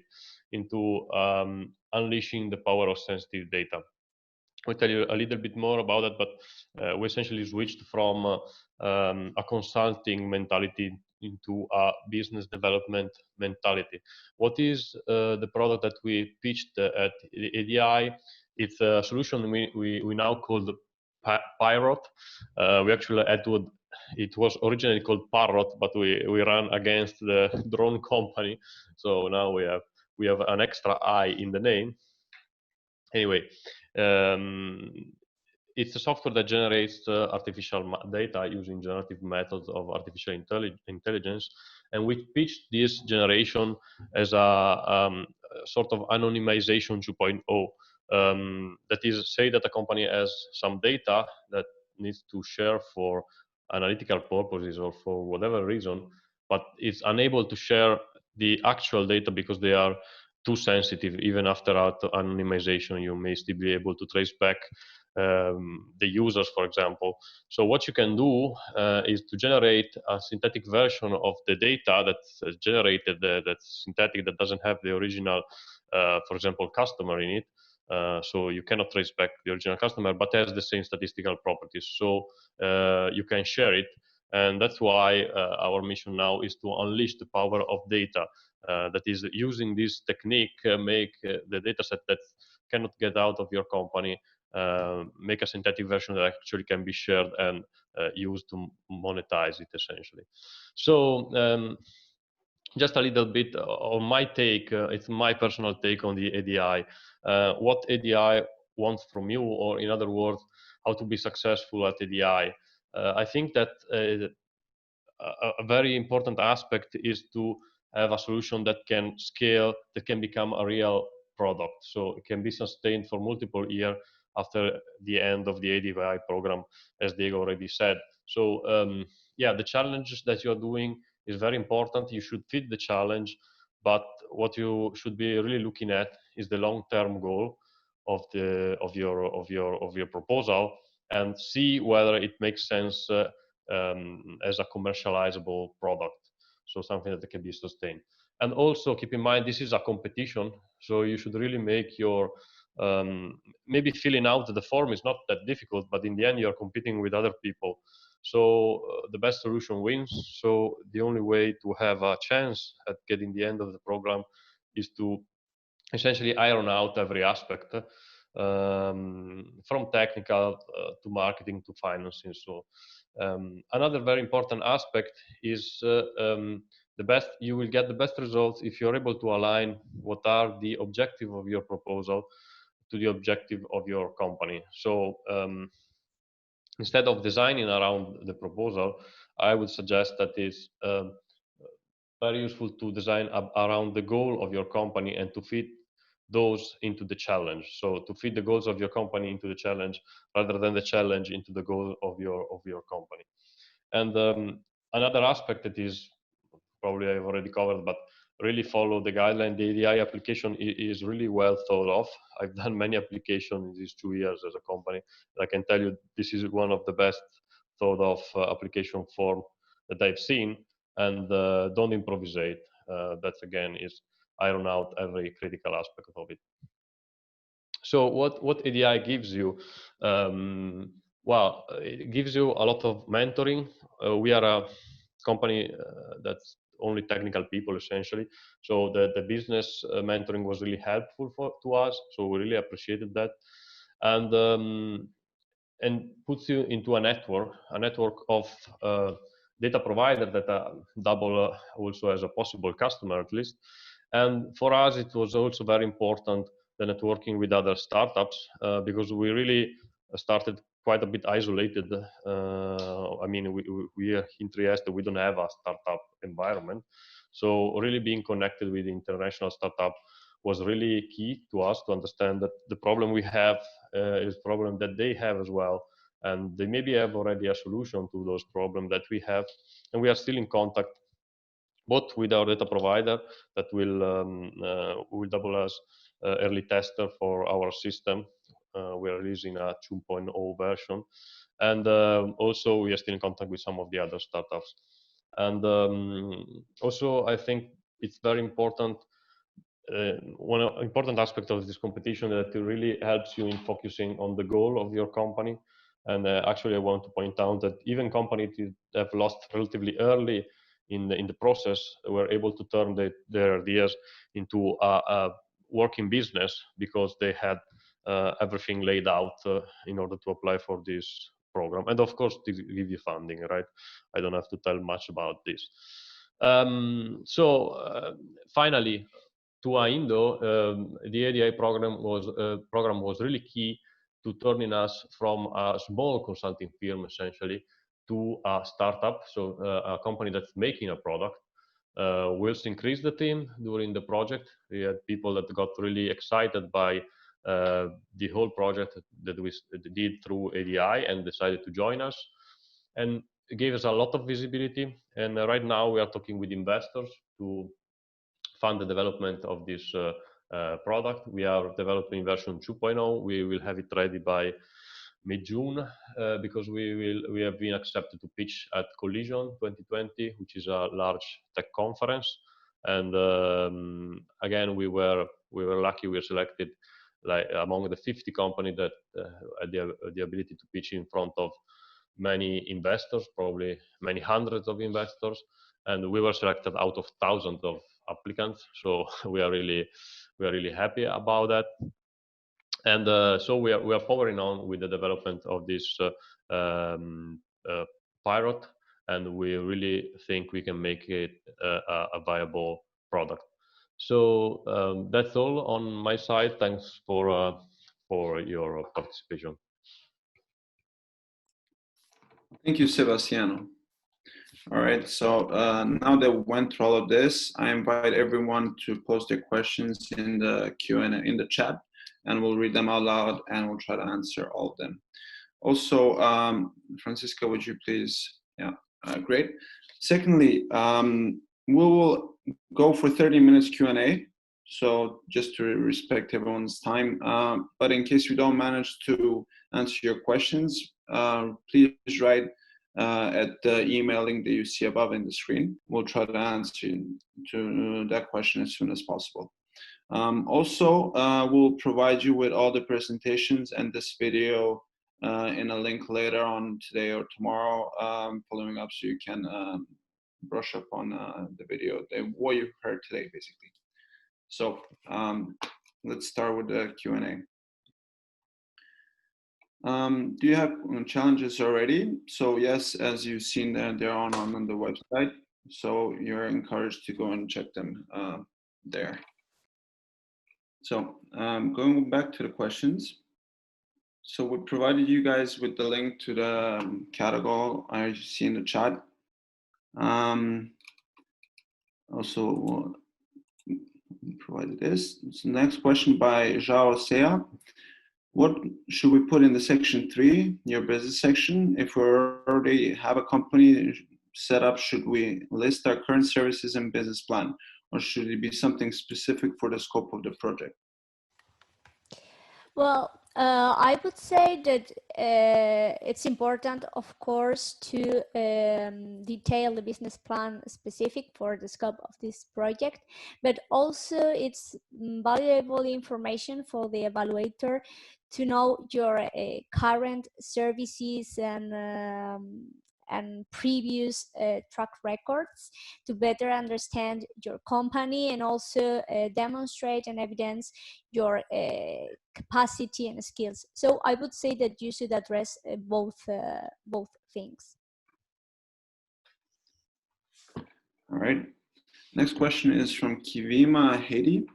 into unleashing the power of sensitive data. I'll tell you a little bit more about it, but we essentially switched from a consulting mentality into a business development mentality. What is the product that we pitched at EDI? It's a solution we now call the Pirate. We actually had to. It was originally called Parrot, but we ran against the drone company, so now we have an extra I in the name. Anyway, it's a software that generates artificial data using generative methods of artificial intelligence, and we pitched this generation as a sort of anonymization 2.0. That is, say that a company has some data that needs to share for analytical purposes or for whatever reason, but it's unable to share the actual data because they are too sensitive. Even after anonymization, you may still be able to trace back the users, for example. So what you can do is to generate a synthetic version of the data that's generated, that's synthetic, that doesn't have the original, for example, customer in it. So you cannot trace back the original customer, but has the same statistical properties. So you can share it. And that's why our mission now is to unleash the power of data. That is, using this technique, make the data set that cannot get out of your company, make a synthetic version that actually can be shared and used to monetize it, essentially. So just a little bit on my take, it's my personal take on the EDI. What EDI wants from you, or in other words, how to be successful at EDI. I think that a very important aspect is to have a solution that can scale, that can become a real product. So it can be sustained for multiple years after the end of the EDI program, as Diego already said. So yeah, the challenge that you're doing is very important. You should fit the challenge, but what you should be really looking at is the long-term goal of your proposal, and see whether it makes sense as a commercializable product, so something that can be sustained. And also keep in mind, this is a competition, so you should really make your maybe filling out the form is not that difficult, but in the end you're competing with other people. So the best solution wins. So the only way to have a chance at getting the end of the program is to essentially iron out every aspect, from technical to marketing to financing. So another very important aspect is you will get the best results if you're able to align what are the objective of your proposal to the objective of your company. So instead of designing around the proposal, I would suggest that it's very useful to design around the goal of your company and to fit those into the challenge. So to fit the goals of your company into the challenge rather than the challenge into the goal of your company. And another aspect that is probably I've already covered, but really follow the guideline. The EDI application is really well thought of. I've done many applications in these 2 years as a company. I can tell you this is one of the best thought of application form that I've seen. And don't improvisate. That again is iron out every critical aspect of it. So what EDI gives you? Well, it gives you a lot of mentoring. We are a company that's only technical people, essentially. So the business mentoring was really helpful to us. So we really appreciated that. And puts you into a network of data provider that double also as a possible customer, at least. And for us, it was also very important the networking with other startups, because we really started quite a bit isolated. I mean, we are in Trieste, we don't have a startup environment. So really being connected with international startup was really key to us to understand that the problem we have is a problem that they have as well. And they maybe have already a solution to those problems that we have. And we are still in contact both with our data provider that will double as early tester for our system. We are releasing a 2.0 version. And also we are still in contact with some of the other startups. And also I think it's very important, one important aspect of this competition that it really helps you in focusing on the goal of your company. And actually I want to point out that even companies that have lost relatively early in the process were able to turn their ideas into a working business because they had everything laid out in order to apply for this program. And of course, to give you funding, right? I don't have to tell much about this. Finally, to Aindo, the EDI program was really key to turning us from a small consulting firm, essentially, to a startup, so a company that's making a product. We also increased the team during the project. We had people that got really excited by the whole project that we did through EDI and decided to join us. And it gave us a lot of visibility. And right now we are talking with investors to fund the development of this product. We are developing version 2.0. We will have it ready by mid-June, because we have been accepted to pitch at Collision 2020, which is a large tech conference. And again, we were lucky. We were selected like among the 50 companies that had the ability to pitch in front of many investors, probably many hundreds of investors, and we were selected out of thousands of applicants. So we are really happy about that. And so we are powering on with the development of this pilot, and we really think we can make it a viable product. So that's all on my side. Thanks for your participation. Thank you, Sebastiano. All right, so now that we went through all of this, I invite everyone to post their questions in the Q&A in the chat, and we'll read them out loud and we'll try to answer all of them. Also, Francisca, would you please? Yeah, great. Secondly, we will go for 30 minutes Q&A. So just to respect everyone's time, but in case we don't manage to answer your questions, please write at the email link that you see above in the screen. We'll try to answer to that question as soon as possible. Also, we'll provide you with all the presentations and this video in a link later on today or tomorrow, following up, so you can brush up on the video, what you heard today, basically. So let's start with the Q&A. Do you have challenges already? So yes, as you've seen, they're on the website. So you're encouraged to go and check them there. So going back to the questions. So we provided you guys with the link to the category I see in the chat. Also provided this. So next question by João Sea. What should we put in the section 3, your business section? If we already have a company set up, should we list our current services and business plan, or should it be something specific for the scope of the project? Well, I would say that it's important, of course, to detail the business plan specific for the scope of this project, but also it's valuable information for the evaluator to know your current services and previous track records to better understand your company and also demonstrate and evidence your capacity and skills. So I would say that you should address both things. All right. Next question is from Kivima Haiti.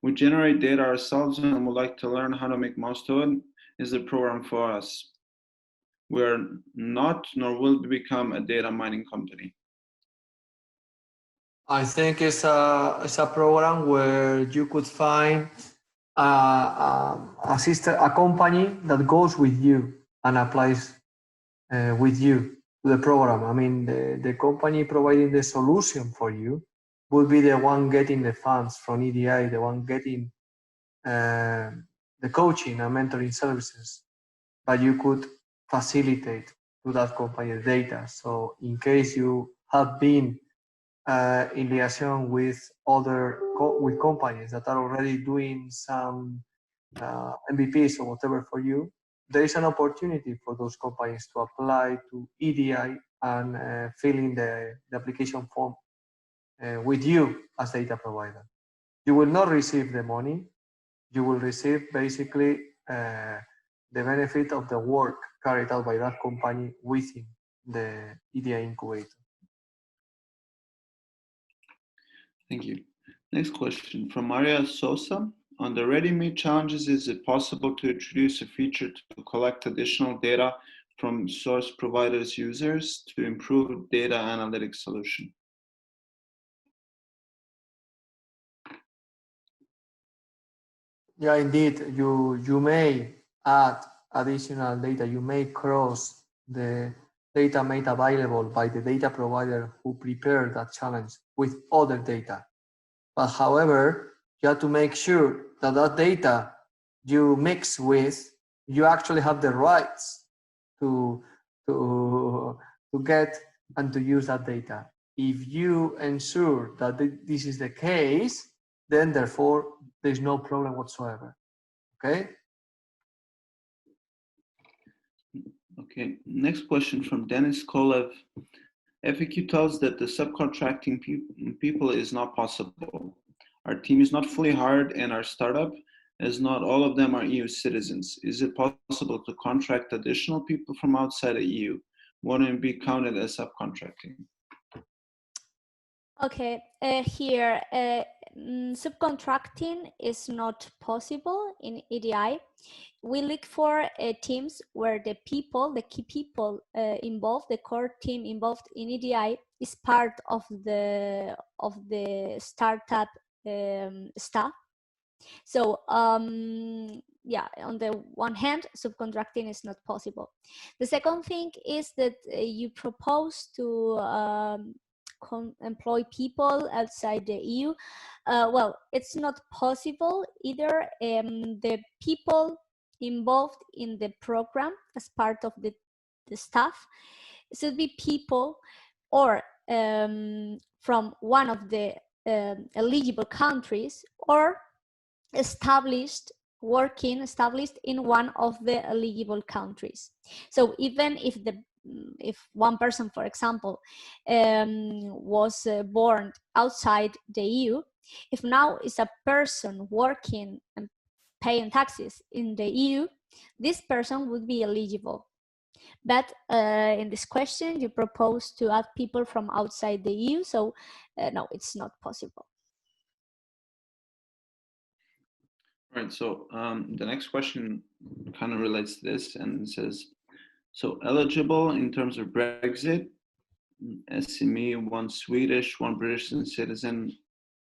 We generate data ourselves and would like to learn how to make most of it. Is the program for us? We're not, nor will we become a data mining company. I think it's a program where you could find a company that goes with you and applies with you to the program. I mean, the company providing the solution for you will be the one getting the funds from EDI, the one getting the coaching and mentoring services, but you could facilitate to that company the data. So in case you have been in liaison with with companies that are already doing some MVPs or whatever for you, there is an opportunity for those companies to apply to EDI and fill in the application form with you as data provider. You will not receive the money. You will receive basically the benefit of the work carried out by that company within the EDI incubator. Thank you. Next question from Maria Sosa. On the ready-made challenges, is it possible to introduce a feature to collect additional data from source providers' users to improve data analytics solution? Yeah, indeed, you may add additional data. You may cross the data made available by the data provider who prepared that challenge with other data. But however, you have to make sure that that data you mix with you actually have the rights to get and to use that data. If you ensure that this is the case, then therefore there's no problem whatsoever. Okay. Okay. Next question from Dennis Kolev. FAQ tells that the subcontracting people is not possible. Our team is not fully hired and our startup, as not all of them are EU citizens. Is it possible to contract additional people from outside the EU? Wouldn't it be counted as subcontracting? Okay, here, subcontracting is not possible in EDI. We look for teams where the people, the key people involved, the core team involved in EDI is part of the startup staff. So yeah, on the one hand, subcontracting is not possible. The second thing is that you propose to employ people outside the EU. Well, it's not possible either. The people involved in the program as part of the staff should be people or from one of the eligible countries or established in one of the eligible countries. So even if one person, for example, was born outside the EU, if now is a person working and paying taxes in the EU, this person would be eligible. But in this question, you propose to add people from outside the EU, so no, it's not possible. All right, so the next question kind of relates to this and says, so eligible in terms of Brexit, SME, one Swedish, one British citizen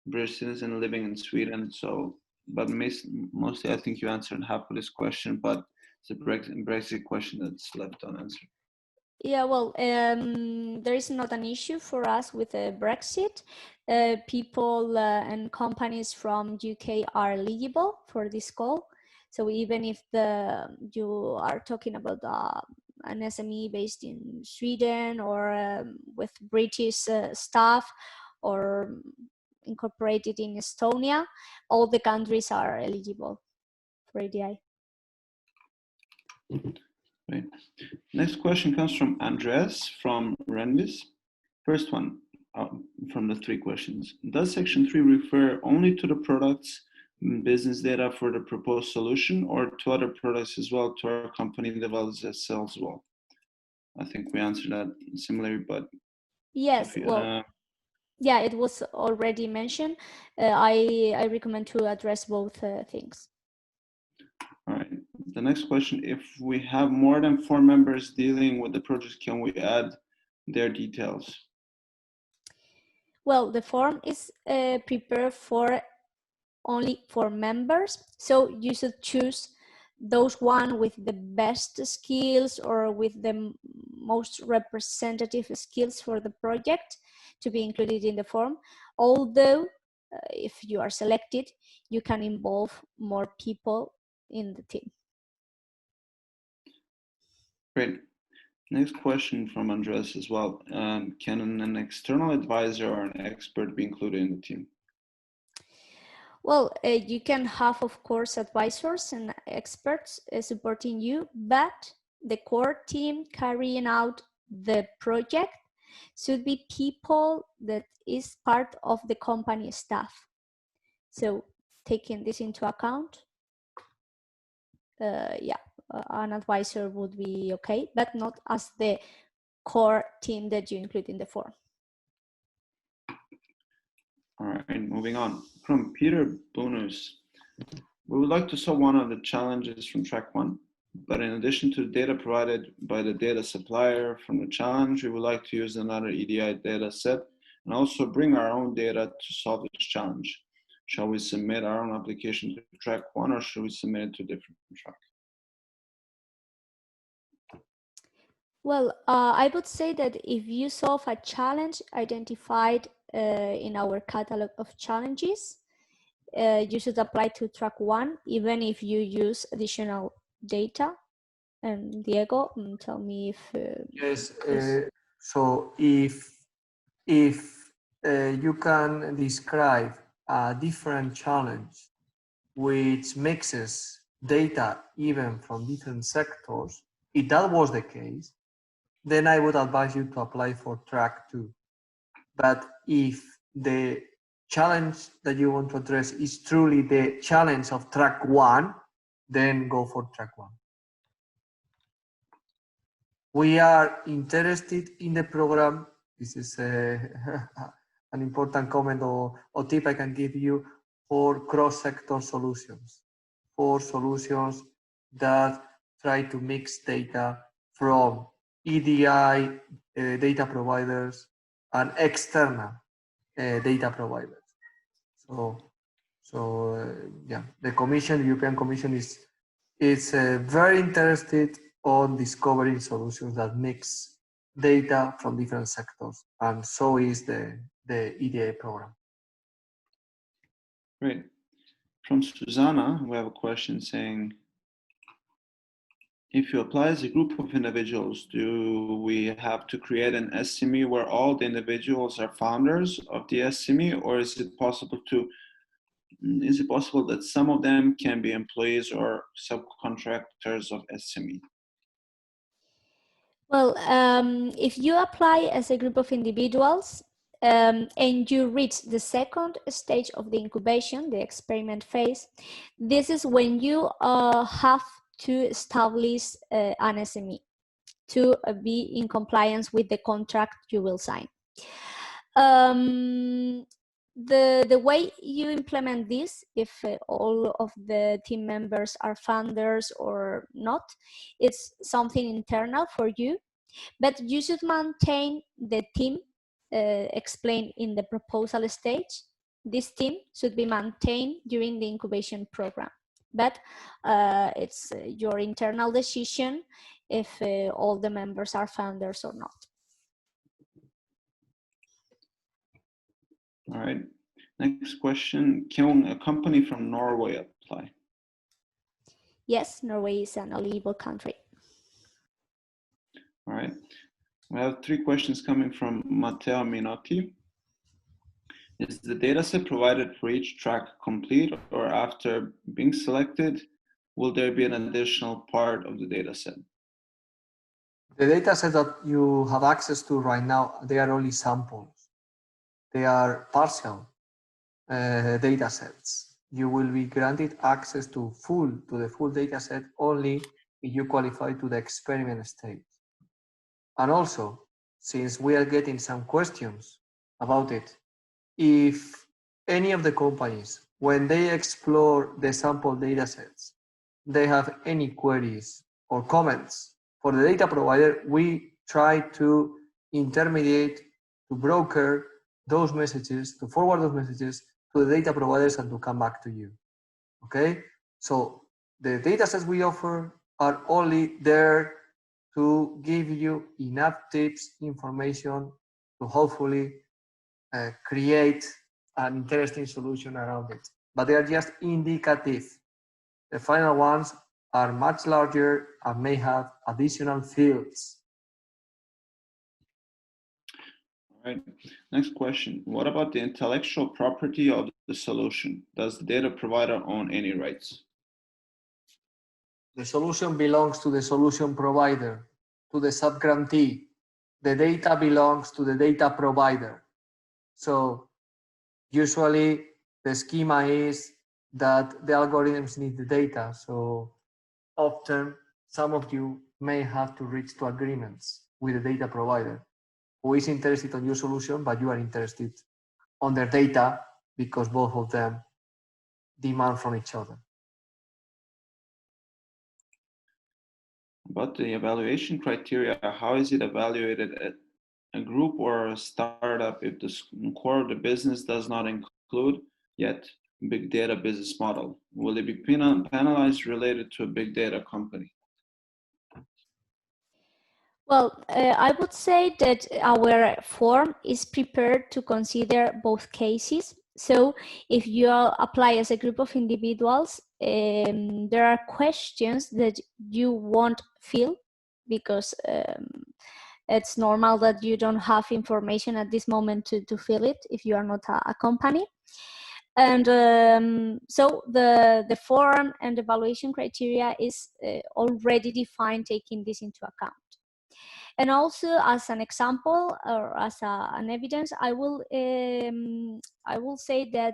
living in Sweden. So, but mostly I think you answered half of this question, but it's a Brexit question that's left unanswered. Yeah, well, there is not an issue for us with Brexit. People and companies from UK are eligible for this call. So even if you are talking about an SME based in Sweden or with British staff or incorporated in Estonia, all the countries are eligible for EDI. Right. Next question comes from Andres from Renvis. First one from the three questions. Does section 3 refer only to the products business data for the proposed solution or to other products as well, to our company develops as sells well? I think we answered that similarly, but yes, well, yeah, it was already mentioned. I recommend to address both things. All right. The next question, if we have more than 4 members dealing with the project, can we add their details? Well, the form is prepared only for members, so you should choose those one with the best skills or with the most representative skills for the project to be included in the form. Although, if you are selected, you can involve more people in the team. Great. Next question from Andres as well. Can an external advisor or an expert be included in the team? Well, you can have, of course, advisors and experts supporting you, but the core team carrying out the project should be people that is part of the company staff. So taking this into account, yeah, an advisor would be okay, but not as the core team that you include in the form. All right, moving on. From Peter Bonus, we would like to solve one of the challenges from track 1, but in addition to the data provided by the data supplier from the challenge, we would like to use another EDI data set and also bring our own data to solve this challenge. Shall we submit our own application to track 1 or should we submit it to a different track? Well, I would say that if you solve a challenge identified in our catalog of challenges, you should apply to track 1, even if you use additional data. And Diego, tell me if yes. So if you can describe a different challenge which mixes data even from different sectors, if that was the case, then I would advise you to apply for track 2. But if the challenge that you want to address is truly the challenge of track 1, then go for track 1. We are interested in the program. This is an important comment or tip I can give you for cross-sector solutions, for solutions that try to mix data from EDI data providers and external data providers. Yeah, the Commission, the European Commission is very interested on discovering solutions that mix data from different sectors, and so is the EDI program. Great. From Susanna, we have a question saying, if you apply as a group of individuals, do we have to create an SME where all the individuals are founders of the SME, or is it possible that some of them can be employees or subcontractors of SME? Well, if you apply as a group of individuals and you reach the second stage of the incubation, the experiment phase, this is when you have to establish an SME to be in compliance with the contract you will sign. The way you implement this, if all of the team members are founders or not, it's something internal for you, but you should maintain the team explained in the proposal stage. This team should be maintained during the incubation program, but it's your internal decision if all the members are founders or not. All right. Next question, can a company from Norway apply? Yes, Norway is an eligible country. All right. We have 3 questions coming from Matteo Minotti. Is the dataset provided for each track complete, or after being selected, will there be an additional part of the dataset? The dataset that you have access to right now, they are only samples. They are partial datasets. You will be granted access to the full dataset only if you qualify to the experiment stage. And also, since we are getting some questions about it, if any of the companies, when they explore the sample datasets, they have any queries or comments for the data provider, we try to intermediate, to broker those messages, to forward those messages to the data providers and to come back to you. Okay? So the datasets we offer are only there to give you enough tips, information to hopefully create an interesting solution around it. But they are just indicative. The final ones are much larger and may have additional fields. All right. Next question. What about the intellectual property of the solution? Does the data provider own any rights? The solution belongs to the solution provider, to the subgrantee. The data belongs to the data provider. So usually the schema is that the algorithms need the data. So often some of you may have to reach to agreements with the data provider who is interested on your solution, but you are interested on their data because both of them demand from each other. About the evaluation criteria, how is it evaluated at a group or a startup if the core of the business does not include yet big data business model? Will it be penalized related to a big data company? Well, I would say that our form is prepared to consider both cases. So if you apply as a group of individuals, there are questions that you won't fill because it's normal that you don't have information at this moment to fill it if you are not a company. And so the form and evaluation criteria is already defined, taking this into account. And also, as an example or as an evidence, I will say that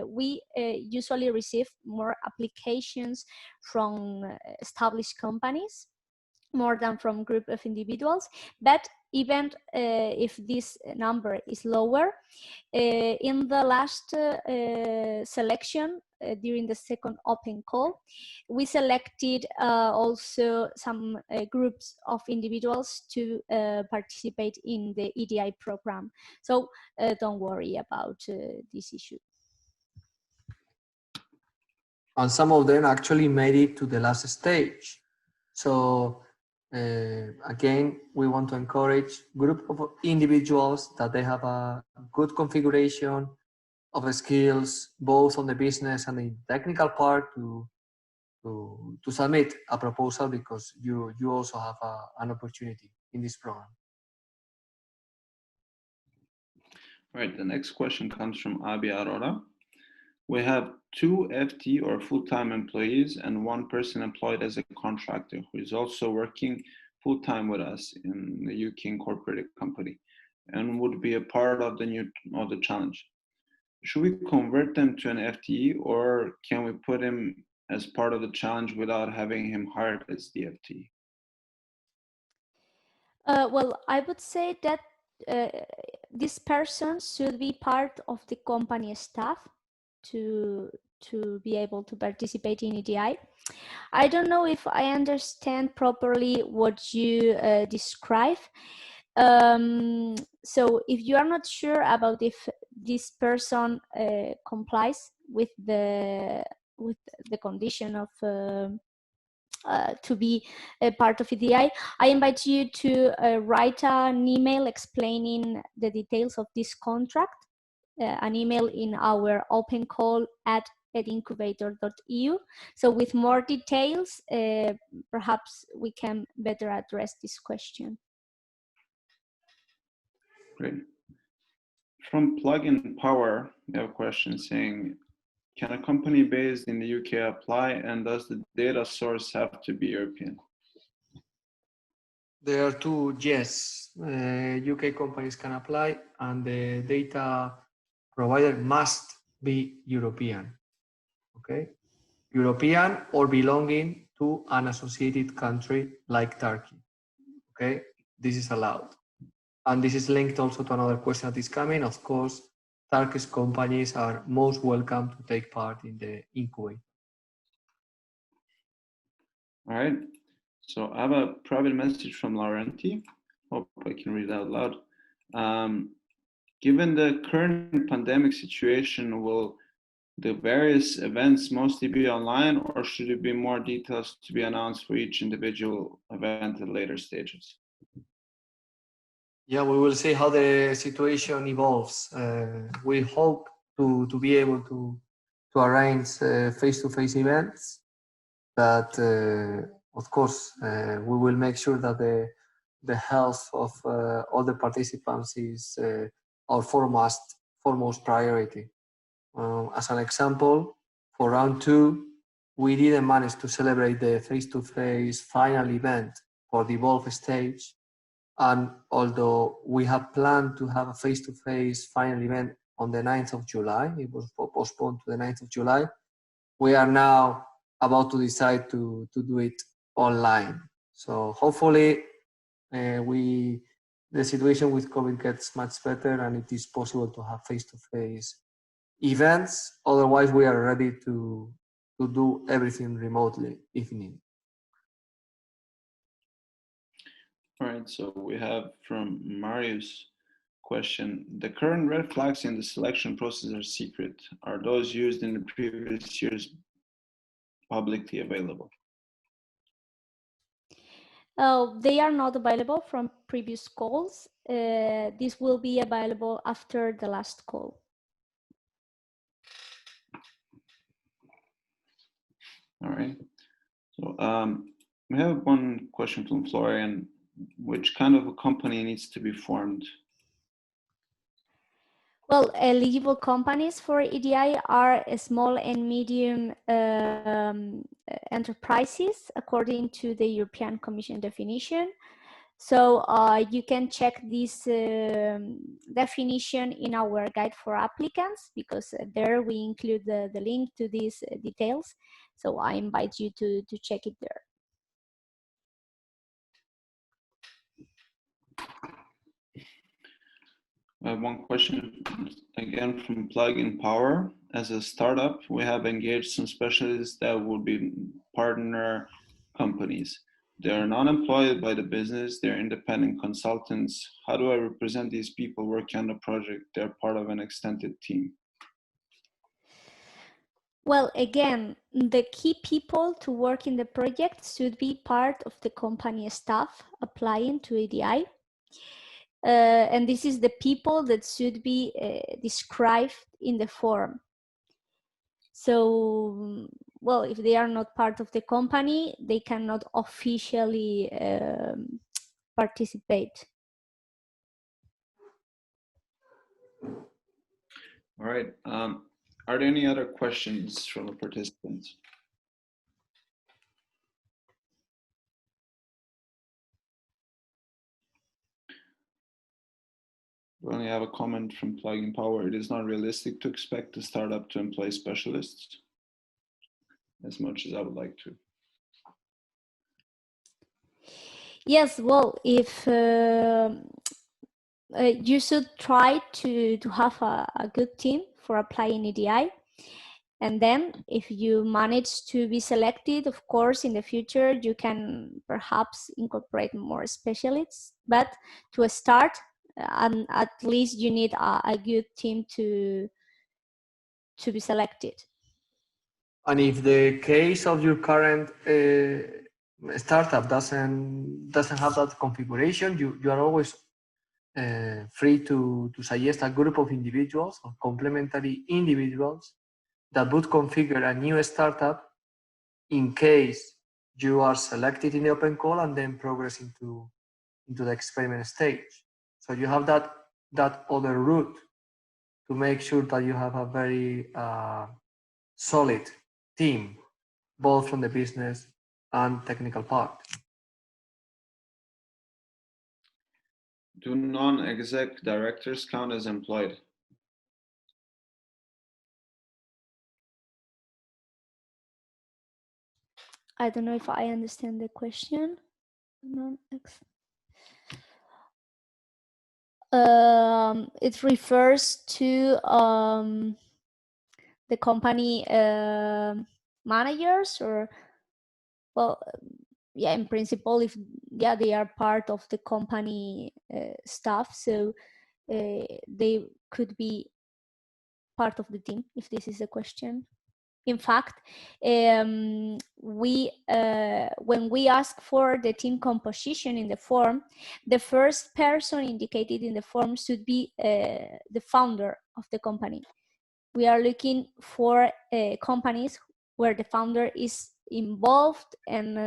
we usually receive more applications from established companies, more than from group of individuals. But even if this number is lower, in the last selection during the second open call, we selected also some groups of individuals to participate in the EDI program. So don't worry about this issue. And some of them actually made it to the last stage. So again, we want to encourage group of individuals that they have a good configuration of skills, both on the business and the technical part, to submit a proposal, because you also have an opportunity in this program. All right, the next question comes from Abi Arora. We have 2 FT or full-time employees and 1 person employed as a contractor who is also working full-time with us in the UK incorporated company and would be a part of the challenge. Should we convert them to an FTE, or can we put him as part of the challenge without having him hired as the FTE? Well, I would say that this person should be part of the company staff to be able to participate in EDI. I don't know if I understand properly what you describe. So if you are not sure about if this person complies with the condition of to be a part of EDI, I invite you to write an email explaining the details of this contract, an email in our open call at incubator.eu. So with more details, perhaps we can better address this question. Great. From Plugin Power, we have a question saying, can a company based in the UK apply, and does the data source have to be European? There are 2 yes. UK companies can apply, and the data provider must be European. Okay, European or belonging to an associated country like Turkey. Okay, this is allowed. And this is linked also to another question that is coming. Of course, Turkish companies are most welcome to take part in the Incubator. All right. So I have a private message from Laurenti. Hope I can read it out loud. Given the current pandemic situation, will the various events mostly be online, or should there be more details to be announced for each individual event at later stages? Yeah, we will see how the situation evolves. We hope to be able to arrange face-to-face events, but of course we will make sure that the health of all the participants is our foremost priority. As an example, for round 2, we didn't manage to celebrate the face-to-face final event for the Evolve stage. And although we have planned to have a face-to-face final event on the 9th of July, it was postponed to the 9th of July, we are now about to decide to do it online. So hopefully the situation with COVID gets much better and it is possible to have face-to-face events. Otherwise, we are ready to do everything remotely if needed. All right, so we have from Marius question, the current red flags in the selection process are secret. Are those used in the previous years publicly available? They are not available from previous calls. This will be available after the last call. All right. So we have one question from Florian. Which kind of a company needs to be formed? Well, eligible companies for EDI are small and medium enterprises according to the European Commission definition. So you can check this definition in our guide for applicants, because there we include the link to these details. So I invite you to check it there. I have one question again from Plug-in Power. As a startup, we have engaged some specialists that will be partner companies. They are not employed by the business, they're independent consultants. How do I represent these people working on the project? They're part of an extended team. Well, again, the key people to work in the project should be part of the company staff applying to EDI. And this is the people that should be described in the form. So, well, if they are not part of the company, they cannot officially participate. All right. Are there any other questions from the participants? We only have a comment from Plug-in Power. It is not realistic to expect a startup to employ specialists as much as I would like to. Yes, well, if you should try to have a good team for applying EDI. And then if you manage to be selected, of course, in the future, you can perhaps incorporate more specialists. But to start, at least you need a good team to be selected. And if the case of your current startup doesn't have that configuration, you are always free to suggest a group of individuals or complementary individuals that would configure a new startup in case you are selected in the open call and then progress into the experiment stage. So you have that other route to make sure that you have a very solid team, both from the business and technical part. Do non-exec directors count as employed? I don't know if I understand the question. It refers to the company managers, or, well, yeah, in principle, if they are part of the company staff, so they could be part of the team, if this is a question. In fact, when we ask for the team composition in the form, the first person indicated in the form should be the founder of the company. We are looking for companies where the founder is involved and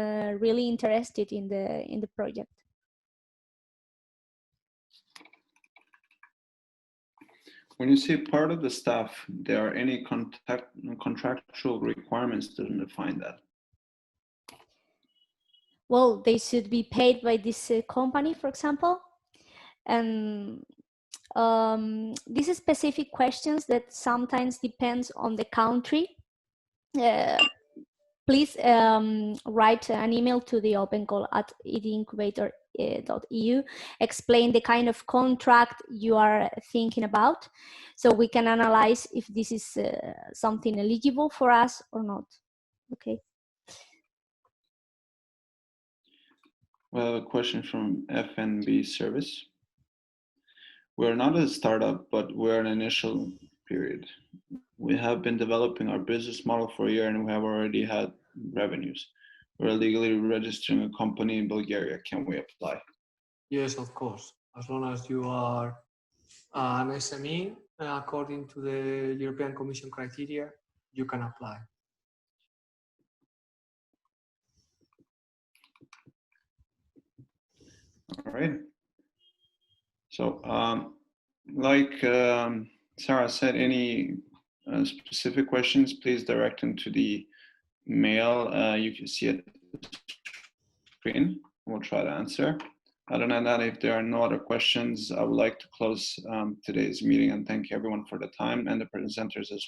really interested in the project. When you say part of the staff, there are any contractual requirements to define that? Well, they should be paid by this company, for example. And these are specific questions that sometimes depends on the country. Please write an email to the open call at edincubator.eu. Explain the kind of contract you are thinking about, so we can analyze if this is something eligible for us or not. Okay. We have a question from FNB Service. We're not a startup, but we're an initial period. We have been developing our business model for a year and we have already had revenues. We're legally registering a company in Bulgaria. Can we apply? Yes, of course. As long as you are an SME, according to the European Commission criteria, you can apply. All right. So, like Sarah said, any specific questions, please direct them to the mail you can see at the screen. We'll try to answer. Other than that, if there are no other questions, I would like to close today's meeting and thank everyone for the time and the presenters as well.